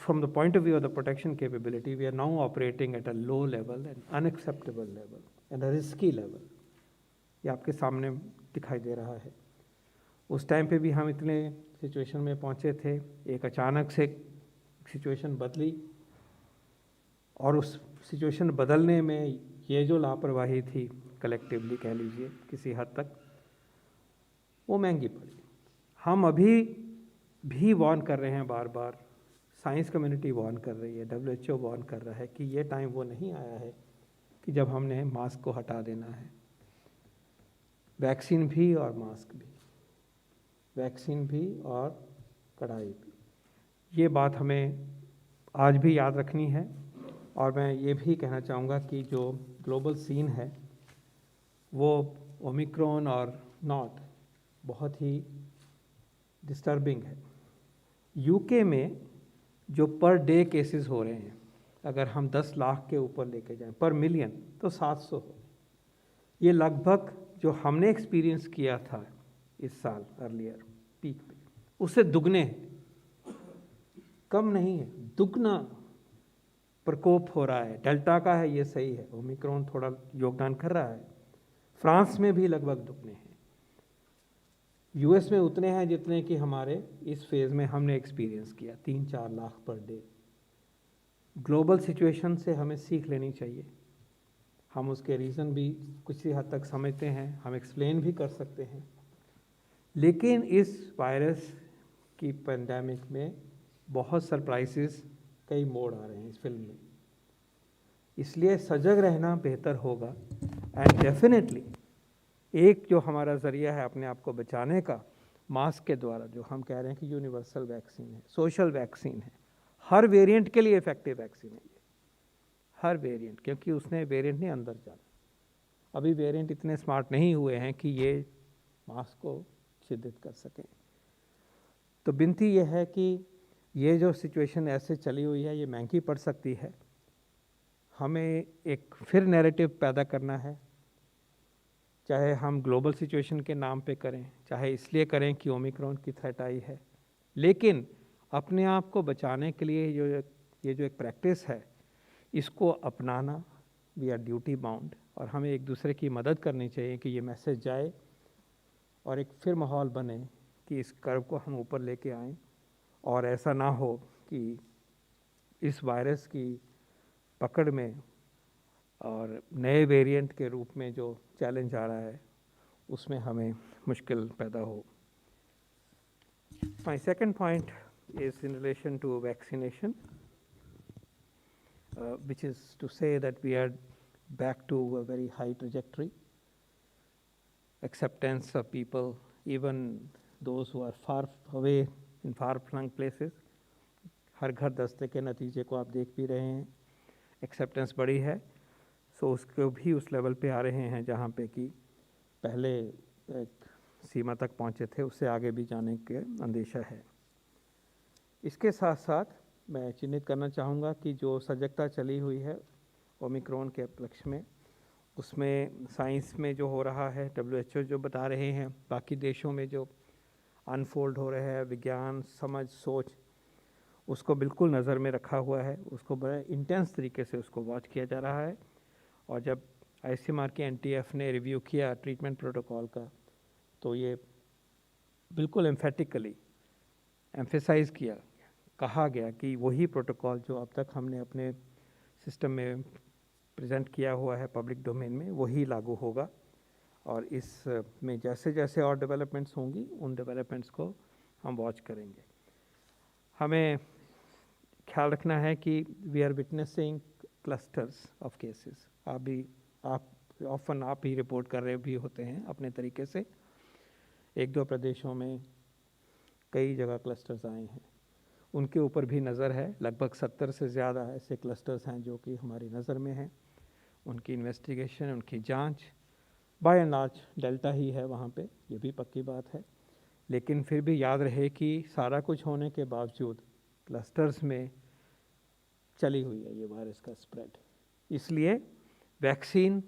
from the point of view of the protection capability, we are now operating at a low level, an unacceptable level, and a risky level. ये आपके सामने दिखाई दे रहा है. उस time पे भी हम इतने सिचुएशन में पहुंचे थे, एक अचानक से सिचुएशन बदली, और उस सिचुएशन बदलने में ये जो लापरवाही थी कलेक्टिवली कह लीजिए किसी हद तक, वो महंगी पड़ी. हम अभी भी वार्न कर रहे हैं बार बार, साइंस कम्युनिटी वार्न कर रही है, WHO वार्न कर रहा है कि ये टाइम वो नहीं आया है कि जब हमने मास्क को हटा देना है. वैक्सीन भी और मास्क भी, वैक्सीन भी और कड़ाई भी, ये बात हमें आज भी याद रखनी है. और मैं ये भी कहना चाहूँगा कि जो ग्लोबल सीन है वो ओमिक्रॉन और नॉट बहुत ही डिस्टर्बिंग है. यूके में जो पर डे केसेस हो रहे हैं, अगर हम 10 लाख के ऊपर लेके जाएं पर मिलियन, तो 700 हो. ये लगभग जो हमने एक्सपीरियंस किया था इस साल अर्लियर पीक पे, उससे दुगने हैं, कम नहीं है, दुगना प्रकोप हो रहा है. डेल्टा का है ये सही है, ओमिक्रॉन थोड़ा योगदान कर रहा है. फ्रांस में भी लगभग दुगने हैं. यूएस में उतने हैं जितने कि हमारे इस फेज़ में हमने एक्सपीरियंस किया, 3-4 lakh per day. Global situation से हमें सीख लेनी चाहिए. हम उसके रीज़न भी कुछ हद तक समझते हैं, हम एक्सप्लेन भी कर सकते हैं, लेकिन इस वायरस की पेंडेमिक में बहुत सरप्राइजेस, कई मोड़ आ रहे हैं इस फिल्म में. इसलिए सजग रहना बेहतर होगा. एंड डेफिनेटली एक जो हमारा ज़रिया है अपने आप को बचाने का, मास्क के द्वारा, जो हम कह रहे हैं कि यूनिवर्सल वैक्सीन है, सोशल वैक्सीन है, हर वेरिएंट के लिए इफेक्टिव वैक्सीन है ये, हर वेरिएंट, क्योंकि उसने वेरिएंट ने अंदर जाना। अभी वेरिएंट इतने स्मार्ट नहीं हुए हैं कि ये मास्क को छिद्रित कर सकें। तो विनती ये है कि ये जो सिचुएशन ऐसे चली हुई है ये महंगी पड़ सकती है। हमें एक फिर नैरेटिव पैदा करना है, चाहे हम ग्लोबल सिचुएशन के नाम पे करें, चाहे इसलिए करें कि ओमिक्रॉन की थ्रेट आई है, लेकिन अपने आप को बचाने के लिए ये जो एक प्रैक्टिस है इसको अपनाना, वी आर ड्यूटी बाउंड, और हमें एक दूसरे की मदद करनी चाहिए कि ये मैसेज जाए और एक फिर माहौल बने कि इस कर्व को हम ऊपर लेके आएँ, और ऐसा ना हो कि इस वायरस की पकड़ में और नए वेरिएंट के रूप में जो चैलेंज आ रहा है उसमें हमें मुश्किल पैदा हो। My second point is in relation to vaccination, which is to say that we are back to a very high trajectory. Acceptance of people, even those who are far away in far-flung places, हर घर दस्ते के नतीजे को आप देख भी रहे हैं, एक्सेप्टेंस बढ़ी है, सो उसको भी उस लेवल पे आ रहे हैं जहाँ पे कि पहले एक सीमा तक पहुँचे थे, उससे आगे भी जाने के अंदेशा है। इसके साथ साथ मैं चिन्हित करना चाहूँगा कि जो सजगता चली हुई है ओमिक्रॉन के उपलक्ष्य में, उसमें साइंस में जो हो रहा है, WHO जो बता रहे हैं, बाकी देशों में जो अनफोल्ड हो रहा है विज्ञान, समझ, सोच, उसको बिल्कुल नज़र में रखा हुआ है, उसको बड़े इंटेंस तरीके से उसको वॉच किया जा रहा है। और जब ICMR के NTF ने रिव्यू किया ट्रीटमेंट प्रोटोकॉल का, तो ये बिल्कुल एम्फेटिकली एम्फेसाइज किया, कहा गया कि वही प्रोटोकॉल जो अब तक हमने अपने सिस्टम में प्रेजेंट किया हुआ है पब्लिक डोमेन में, वही लागू होगा। और इस में जैसे जैसे और डेवलपमेंट्स होंगी, उन डेवलपमेंट्स को हम वॉच करेंगे। हमें ख्याल रखना है कि we are witnessing clusters of cases. आप ऑफन आप ही रिपोर्ट कर रहे भी होते हैं अपने तरीके से। एक दो प्रदेशों में कई जगह क्लस्टर्स आए हैं, उनके ऊपर भी नज़र है। लगभग 70 से ज़्यादा ऐसे क्लस्टर्स हैं जो कि हमारी नज़र में हैं। उनकी इन्वेस्टिगेशन, उनकी जांच, बाय एंड लार्ज डेल्टा ही है वहाँ पे, ये भी पक्की बात है। लेकिन फिर भी याद रहे कि सारा कुछ होने के बावजूद क्लस्टर्स में चली हुई है ये वायरस का स्प्रेड। इसलिए वैक्सीन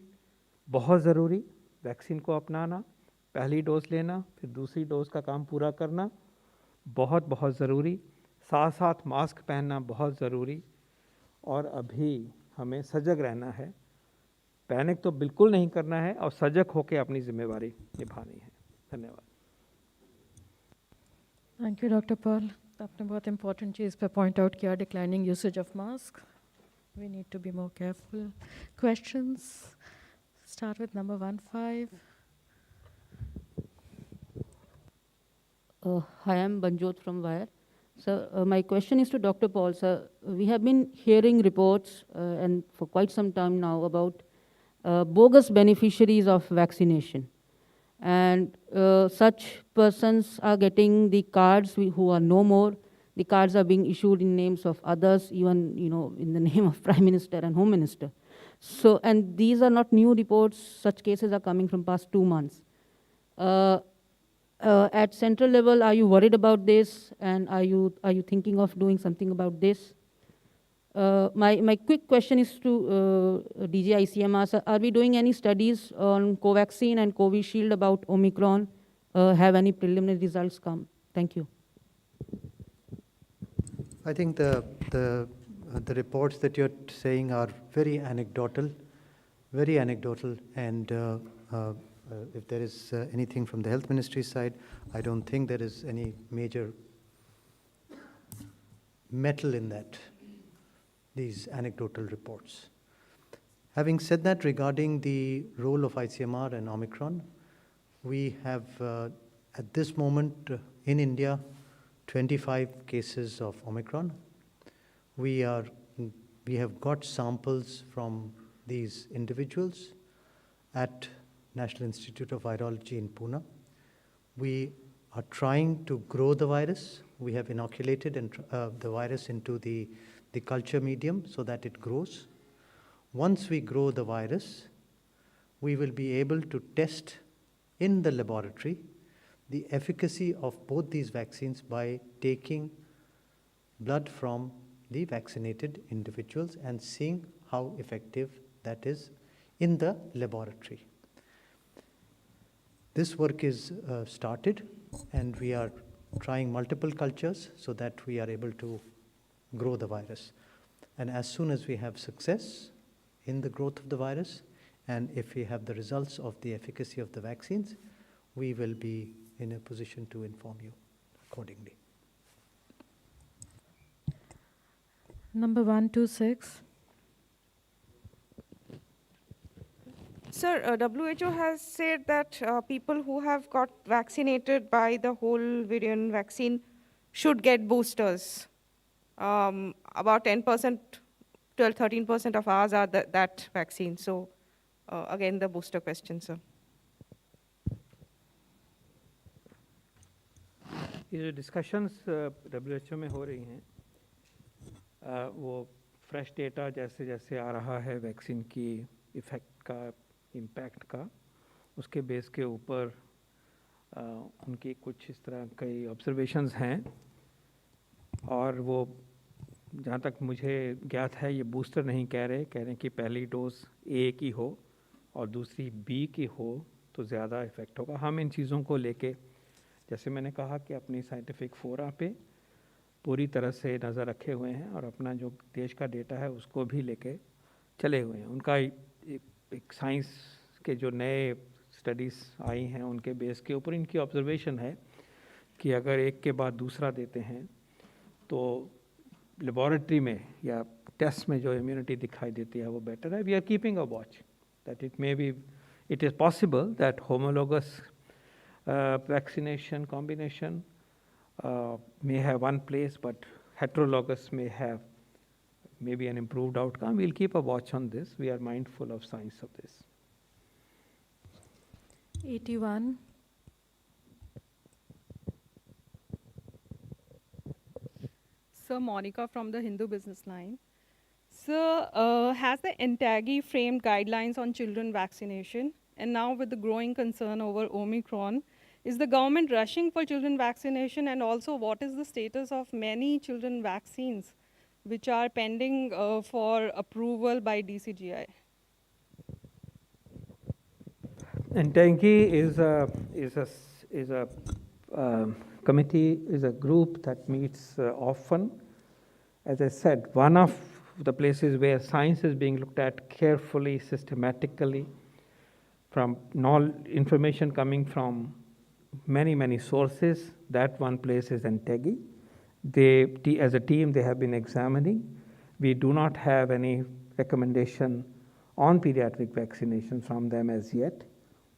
बहुत ज़रूरी, वैक्सीन को अपनाना, पहली डोज लेना, फिर दूसरी डोज का काम पूरा करना बहुत बहुत ज़रूरी। साथ साथ मास्क पहनना बहुत ज़रूरी। और अभी हमें सजग रहना है, पैनिक तो बिल्कुल नहीं करना है और सजग होकर अपनी जिम्मेवारी निभानी है। धन्यवाद। Thank you doctor Paul. आपने बहुत इंपॉर्टेंट चीज़ पे पॉइंट आउट किया, declining usage of mask. We need to be more careful. Questions start with number 15। Hi, I'm Banjot from Wire. So my question is to Dr. Paul. Sir, we have been hearing reports and for quite some time now about bogus beneficiaries of vaccination. And such persons are getting the cards who are no more. The cards are being issued in names of others, even in the name of Prime Minister and Home Minister. So, and these are not new reports. Such cases are coming from past 2 months. At central level, are you worried about this, and are you thinking of doing something about this? My quick question is to DG ICMR. Sir, are we doing any studies on Covaxin and Covishield about Omicron? Have any preliminary results come? Thank you. I think the reports that you're saying are very anecdotal, and if there is anything from the Health Ministry side, I don't think there is any major metal in these anecdotal reports. Having said that, regarding the role of ICMR and Omicron, we have at this moment in India 25 cases of Omicron. We have got samples from these individuals at National Institute of Virology in Pune. We are trying to grow the virus. we have inoculated the virus into the culture medium so that it grows. Once we grow the virus, we will be able to test in the laboratory the efficacy of both these vaccines by taking blood from the vaccinated individuals and seeing how effective that is in the laboratory. This work is started, and we are trying multiple cultures so that we are able to grow the virus. And as soon as we have success in the growth of the virus, and if we have the results of the efficacy of the vaccines, we will be in a position to inform you accordingly. Number 126. Sir, WHO has said that people who have got vaccinated by the whole virion vaccine should get boosters. About 10%, 12-13% of ours are that vaccine. So again, the booster question, sir. ये जो discussions WHO में हो रही हैं वो fresh data जैसे जैसे आ रहा है वैक्सीन की इफ़ेक्ट का, इम्पैक्ट का, उसके बेस के ऊपर उनकी कुछ इस तरह कई ऑब्जर्वेशंस हैं, और वो जहाँ तक मुझे ज्ञात है ये बूस्टर नहीं कह रहे हैं कि पहली डोज ए की हो और दूसरी बी की हो तो ज़्यादा इफ़ेक्ट होगा। हम इन चीज़ों को लेके, जैसे मैंने कहा कि अपनी साइंटिफिक फोरा पे पूरी तरह से नज़र रखे हुए हैं और अपना जो देश का डेटा है उसको भी लेके चले हुए हैं। उनका एक साइंस के जो नए स्टडीज़ आई हैं उनके बेस के ऊपर इनकी ऑब्जर्वेशन है कि अगर एक के बाद दूसरा देते हैं तो लेबॉरेटरी में या टेस्ट में जो इम्यूनिटी दिखाई देती है वो बेटर है। We are keeping a watch that it is possible that homologous vaccination combination may have one place, but heterologous may have maybe an improved outcome. We'll keep a watch on this. We are mindful of science of this. 81. Sir, Monica from the Hindu Business Line. Sir, has the NTAGI framed guidelines on children vaccination? And now with the growing concern over Omicron, is the government rushing for children vaccination? And also, what is the status of many children vaccines which are pending for approval by DCGI? NTAGI is a committee, is a group that meets often. As I said, one of the places where science is being looked at carefully, systematically, from information coming from many sources, that one place is NTAGI. They, as a team, they have been examining. We do not have any recommendation on pediatric vaccination from them as yet.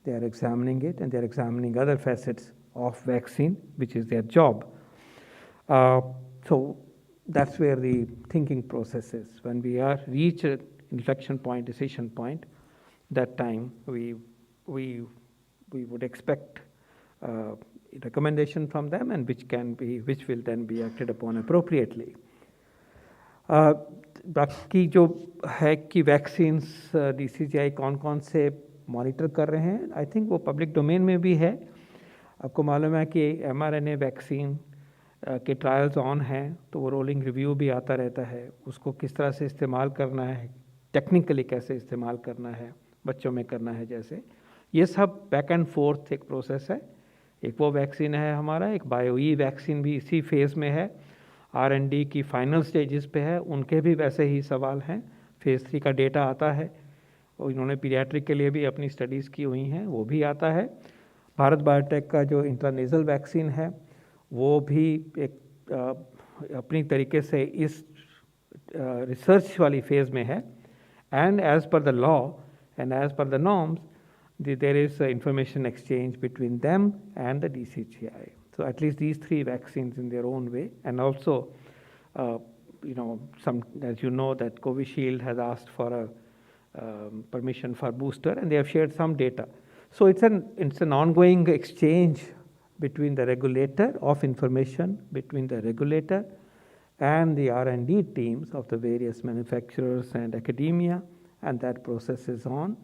They are examining it, and they are examining other facets of vaccine, which is their job. So that's where the thinking process is. When we reach an inflection point, decision point, that time we would expect recommendation from them, and which will then be acted upon appropriately. बाकी जो है कि vaccines DCGI कौन से monitor कर रहे हैं, I think वो पब्लिक डोमेन में भी है। आपको मालूम है कि mRNA वैक्सीन के ट्रायल्स ऑन हैं, तो वो रोलिंग रिव्यू भी आता रहता है। उसको किस तरह से इस्तेमाल करना है, टेक्निकली कैसे इस्तेमाल करना है, बच्चों में करना है, जैसे ये सब बैक एंड फोर्थ एक प्रोसेस है। एक वो वैक्सीन है हमारा, एक बायोई वैक्सीन भी इसी फेज़ में है, R&D की फाइनल स्टेजेस पे है, उनके भी वैसे ही सवाल हैं। फेज़ 3 का डेटा आता है, और इन्होंने पीडियाट्रिक के लिए भी अपनी स्टडीज़ की हुई हैं, वो भी आता है। भारत बायोटेक का जो इंट्रानेज़ल वैक्सीन है वो भी एक अपनी तरीके से इस रिसर्च वाली फेज़ में है। And as per the law and as per the norms, there is information exchange between them and the DCGI. So at least these 3 vaccines in their own way, and also, as you know, that Covishield has asked for a permission for booster, and they have shared some data. So it's an ongoing exchange between the regulator of information, between the regulator and the R&D teams of the various manufacturers and academia, and that process is on.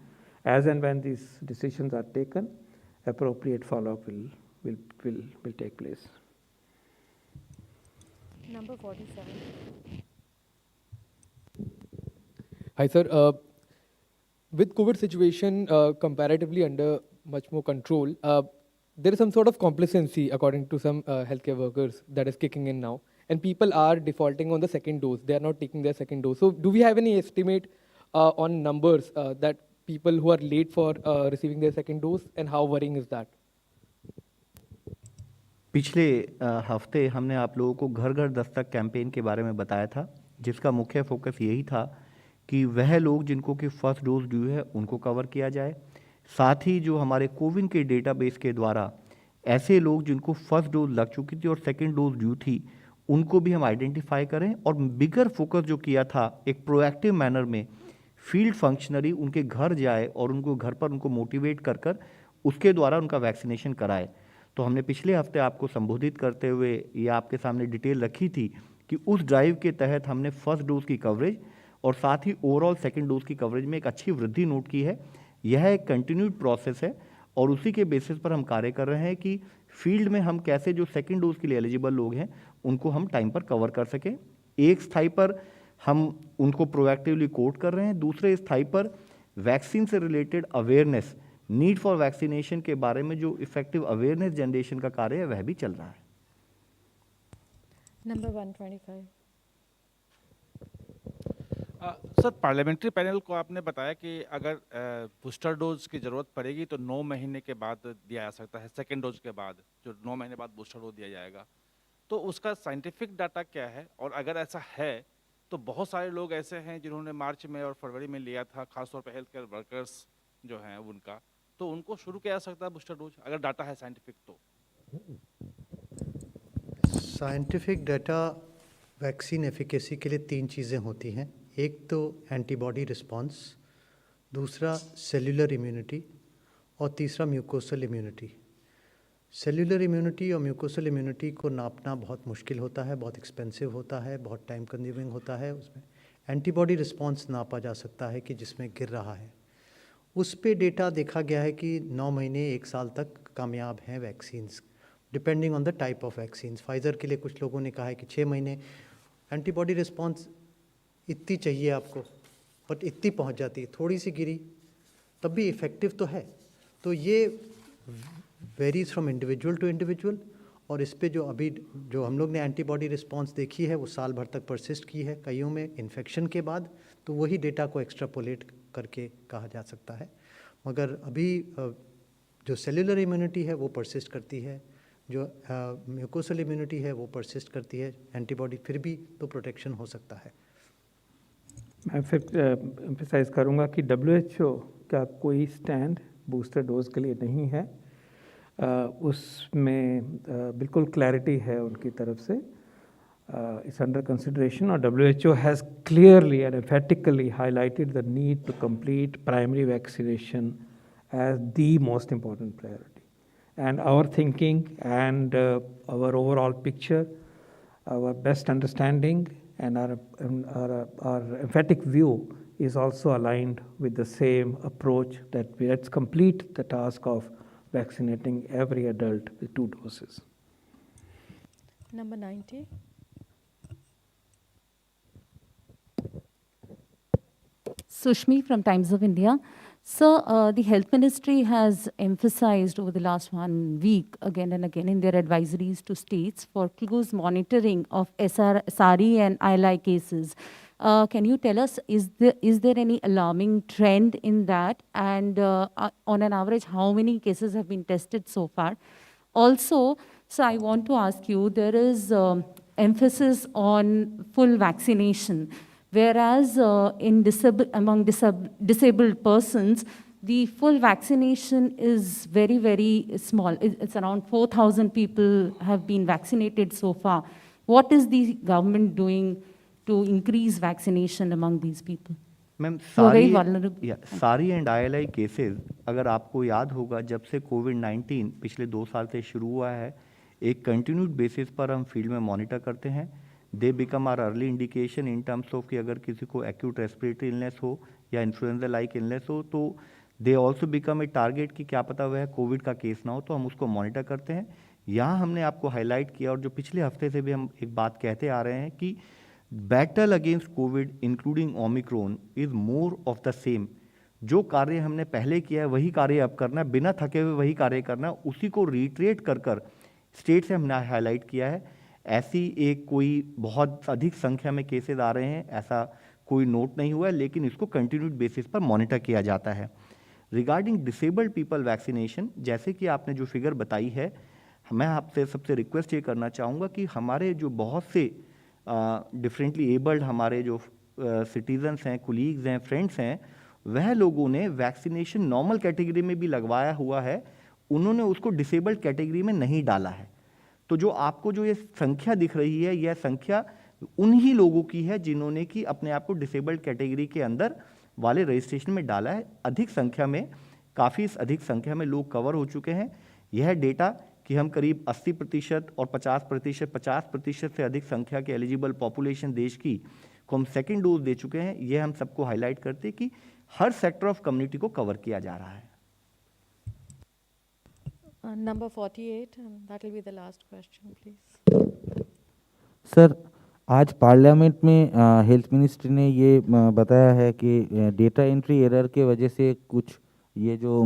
As and when these decisions are taken, appropriate follow-up will take place. Number 47. Hi, sir. With COVID situation comparatively under much more control, there is some sort of complacency, according to some healthcare workers, that is kicking in now. And people are defaulting on the second dose. They are not taking their second dose. So do we have any estimate on numbers that people who are late for receiving their second dose, and how worrying is that? पिछले हफ्ते हमने आप लोगों को घर घर Dastak campaign के बारे में बताया था, जिसका मुख्य फोकस यही था कि वह लोग जिनको कि फर्स्ट डोज ड्यू है उनको कवर किया जाए। साथ ही जो हमारे कोविन के डेटाबेस के द्वारा ऐसे लोग जिनको फर्स्ट डोज लग चुकी थी और सेकंड डोज ड्यू थी, उनको भी हम आइडेंटिफाई करें। और बिगर फोकस जो किया था, एक प्रोएक्टिव मैनर में फील्ड फंक्शनरी उनके घर जाए और उनको घर पर उनको मोटिवेट कर कर उसके द्वारा उनका वैक्सीनेशन कराए। तो हमने पिछले हफ्ते आपको संबोधित करते हुए ये आपके सामने डिटेल रखी थी कि उस ड्राइव के तहत हमने फर्स्ट डोज की कवरेज और साथ ही ओवरऑल सेकंड डोज की कवरेज में एक अच्छी वृद्धि नोट की है। यह एक कंटिन्यूड प्रोसेस है और उसी के बेसिस पर हम कार्य कर रहे हैं कि फील्ड में हम कैसे जो सेकंड डोज के लिए एलिजिबल लोग हैं उनको हम टाइम पर कवर कर सकें। एक स्थाई पर हम उनको प्रोएक्टिवली कोट कर रहे हैं, दूसरे स्थाई पर वैक्सीन से related awareness, need for vaccination के बारे में जो इफेक्टिव अवेयरनेस जनरेशन का कार्य है वह भी चल रहा है। Number 125. सर, पार्लियामेंट्री पैनल को आपने बताया कि अगर बूस्टर डोज की ज़रूरत पड़ेगी तो 9 महीने के बाद दिया जा सकता है, सेकेंड डोज के बाद, जो 9 महीने बाद बूस्टर डोज दिया जाएगा। तो उसका साइंटिफिक डाटा क्या है, और अगर ऐसा है तो बहुत सारे लोग ऐसे हैं जिन्होंने मार्च में और फरवरी में लिया था, खासतौर पर हेल्थ केयर वर्कर्स जो हैं उनका, तो उनको शुरू किया जा सकता है बूस्टर डोज, अगर डाटा है साइंटिफिक तो? साइंटिफिक डाटा वैक्सीन एफिकेसी के लिए 3 चीज़ें होती हैं। एक तो एंटीबॉडी रिस्पांस, दूसरा सेल्यूलर इम्यूनिटी और तीसरा म्यूकोसल इम्यूनिटी। सेल्यूलर इम्यूनिटी और म्यूकोसल इम्यूनिटी को नापना बहुत मुश्किल होता है, बहुत एक्सपेंसिव होता है, बहुत टाइम कंज्यूमिंग होता है। उसमें एंटीबॉडी रिस्पांस नापा जा सकता है कि जिसमें गिर रहा है, उस पे डेटा देखा गया है कि 9 महीने 1 साल तक कामयाब हैं vaccines, depending on the type of vaccines. Pfizer के लिए कुछ लोगों ने कहा है कि 6 महीने एंटीबॉडी रिस्पांस इतनी चाहिए आपको, बट इतनी पहुंच जाती है, थोड़ी सी गिरी तब भी इफ़ेक्टिव तो है। तो ये varies from individual to individual, और इस पे जो अभी जो हम लोग ने एंटीबॉडी रिस्पांस देखी है वो साल भर तक परसिस्ट की है कईयों में इन्फेक्शन के बाद, तो वही डेटा को एक्स्ट्रापोलेट करके कहा जा सकता है। मगर अभी जो सेल्यूलर इम्यूनिटी है वो परसिस्ट करती है, जो म्यूकोसल इम्यूनिटी है वो परसिस्ट करती है, एंटीबॉडी फिर भी तो प्रोटेक्शन हो सकता है। मैं फिर एम्फेसाइज करूंगा कि WHO का कोई स्टैंड बूस्टर डोज के लिए नहीं है। उसमें बिल्कुल क्लैरिटी है उनकी तरफ से, इट्स अंडर कंसिडरेशन, और WHO has clearly and emphatically highlighted the need to complete primary vaccination as the most important priority. And our thinking and our overall picture, our best understanding and our emphatic view is also aligned with the same approach that let's complete the task of vaccinating every adult with 2 doses. Number 90. Sushmi from Times of India. Sir, the Health Ministry has emphasized over the last 1 week again and again in their advisories to states for close monitoring of SARI and ILI cases. Can you tell us, is there any alarming trend in that? And on an average, how many cases have been tested so far? Also, so I want to ask you, there is emphasis on full vaccination. Whereas among disabled persons, the full vaccination is very, very small. It's around 4,000 people have been vaccinated so far. What is the government doing to increase vaccination among these people? Ma'am who are very सारी vulnerable. या सारी and ILI cases, अगर आपको याद होगा, जब से कोविड-19 पिछले 2 साल से शुरू हुआ है, एक कंटिन्यूड बेसिस पर हम फील्ड में मॉनिटर करते हैं. They become are early indication in terms of कि अगर किसी को एक्यूट रेस्पिरेटरी इलनेस हो या इन्फ्लुएंजा लाइक इलनेस हो, तो they also become a target कि क्या पता वह कोविड का केस ना हो, तो हम उसको मॉनिटर करते हैं. यहाँ हमने आपको हाईलाइट किया, और जो पिछले हफ्ते से भी हम एक बात कहते आ रहे हैं कि battle against Covid including Omicron is more of the same. जो कार्य हमने पहले किया है वही कार्य अब करना है, बिना थके हुए वही कार्य करना है, उसी को रिट्रेट कर कर स्टेट से हमने हाईलाइट किया है. ऐसी एक कोई बहुत अधिक संख्या में केसेस आ रहे हैं ऐसा कोई नोट नहीं हुआ है, लेकिन इसको कंटिन्यूड बेसिस पर मॉनिटर किया जाता है. रिगार्डिंग डिसेबल्ड पीपल वैक्सीनेशन, जैसे कि आपने जो फिगर बताई है, मैं आपसे सबसे रिक्वेस्ट ये करना चाहूँगा कि हमारे जो बहुत से डिफरेंटली एबल्ड हमारे जो सिटीजन्स हैं, कुलीग्स हैं, फ्रेंड्स हैं, वह लोगों ने वैक्सीनेशन नॉर्मल कैटेगरी में भी लगवाया हुआ है, उन्होंने उसको डिसेबल्ड कैटेगरी में नहीं डाला है. तो जो आपको जो ये संख्या दिख रही है, यह संख्या उन्हीं लोगों की है जिन्होंने कि अपने आप को डिसेबल्ड कैटेगरी के अंदर वाले रजिस्ट्रेशन में डाला है. अधिक संख्या में, काफ़ी अधिक संख्या में लोग कवर हो चुके हैं. यह डेटा कि हम करीब 80% और 50% से अधिक संख्या के एलिजिबल पॉपुलेशन देश की को हम सेकेंड डोज दे चुके हैं, यह हम सबको हाईलाइट करते हैं कि हर सेक्टर ऑफ कम्युनिटी को कवर किया जा रहा है. Number 48, and that will be the last question, please. Sir, आज पार्लियामेंट में हेल्थ मिनिस्ट्री ने ये बताया है कि डेटा एंट्री एरर के वजह से कुछ ये जो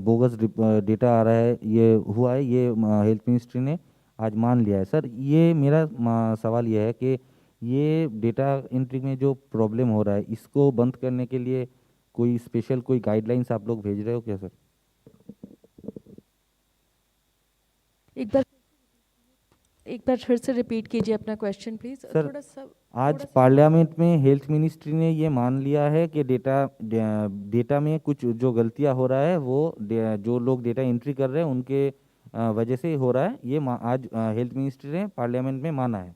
बोगस डेटा आ रहा है ये हुआ है, ये हेल्थ मिनिस्ट्री ने आज मान लिया है. सर, ये मेरा सवाल ये है कि ये डेटा एंट्री में जो प्रॉब्लम हो रहा है, इसको बंद करने के लिए कोई स्पेशल कोई गाइडलाइंस आप लोग भेज रहे हो क्या सर? एक बार फिर से रिपीट कीजिए अपना क्वेश्चन प्लीज. सर, थोड़ा सा आज पार्लियामेंट में हेल्थ मिनिस्ट्री ने ये मान लिया है कि डेटा में कुछ जो गलतियां हो रहा है वो जो लोग डेटा एंट्री कर रहे हैं उनके वजह से हो रहा है. ये आज हेल्थ मिनिस्ट्री ने पार्लियामेंट में माना है.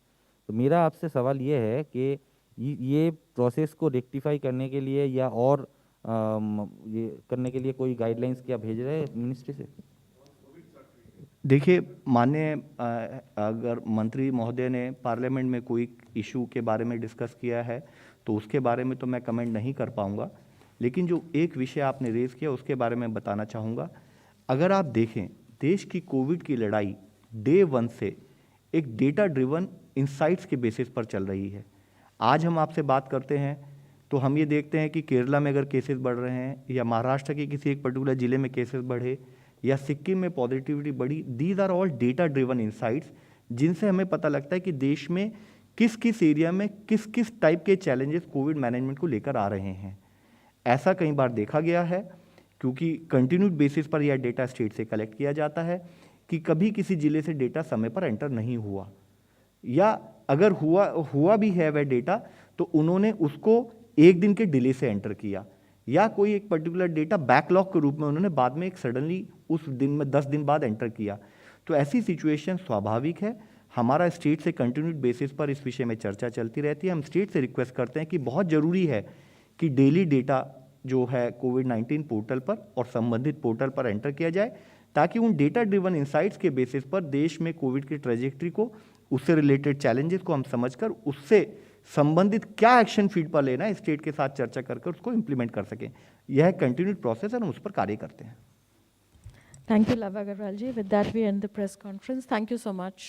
तो मेरा आपसे सवाल ये है कि ये प्रोसेस को रेक्टिफाई करने के लिए या और ये करने के लिए कोई गाइडलाइंस क्या भेज रहे हैं मिनिस्ट्री से? देखिए, माननीय अगर मंत्री महोदय ने पार्लियामेंट में कोई इशू के बारे में डिस्कस किया है तो उसके बारे में तो मैं कमेंट नहीं कर पाऊंगा, लेकिन जो एक विषय आपने रेज किया उसके बारे में बताना चाहूँगा. अगर आप देखें, देश की कोविड की लड़ाई डे 1 से एक डेटा ड्रिवन इंसाइट्स के बेसिस पर चल रही है. आज हम आपसे बात करते हैं तो हम ये देखते हैं कि केरला में अगर केसेस बढ़ रहे हैं, या महाराष्ट्र के किसी एक पर्टिकुलर जिले में केसेस बढ़े, या सिक्किम में पॉजिटिविटी बढ़ी, these are all data driven insights, जिनसे हमें पता लगता है कि देश में किस किस एरिया में किस किस टाइप के चैलेंजेस कोविड मैनेजमेंट को लेकर आ रहे हैं. ऐसा कई बार देखा गया है, क्योंकि कंटिन्यूड बेसिस पर यह डेटा स्टेट से कलेक्ट किया जाता है, कि कभी किसी जिले से डेटा समय पर एंटर नहीं हुआ, या अगर हुआ भी है वह डेटा तो उन्होंने उसको एक दिन के डिले से एंटर किया, या कोई एक पर्टिकुलर डेटा बैकलॉग के रूप में उन्होंने बाद में एक सडनली उस दिन में 10 दिन बाद एंटर किया. तो ऐसी सिचुएशन स्वाभाविक है. हमारा स्टेट से कंटिन्यूड बेसिस पर इस विषय में चर्चा चलती रहती है. हम स्टेट से रिक्वेस्ट करते हैं कि बहुत ज़रूरी है कि डेली डेटा जो है कोविड-19 पोर्टल पर और संबंधित पोर्टल पर एंटर किया जाए, ताकि उन डेटा ड्रिवन इंसाइट्स के बेसिस पर देश में कोविड की ट्रेजेक्ट्री को, उससे रिलेटेड चैलेंजेस को हम समझकर उससे संबंधित क्या एक्शन फील्ड पर लेना है स्टेट के साथ चर्चा करके उसको इम्प्लीमेंट कर सकें. यह कंटिन्यूड प्रोसेस है, हम उस पर कार्य करते हैं. Thank you, Lava Agarwal ji. With that, we end the press conference. Thank you so much.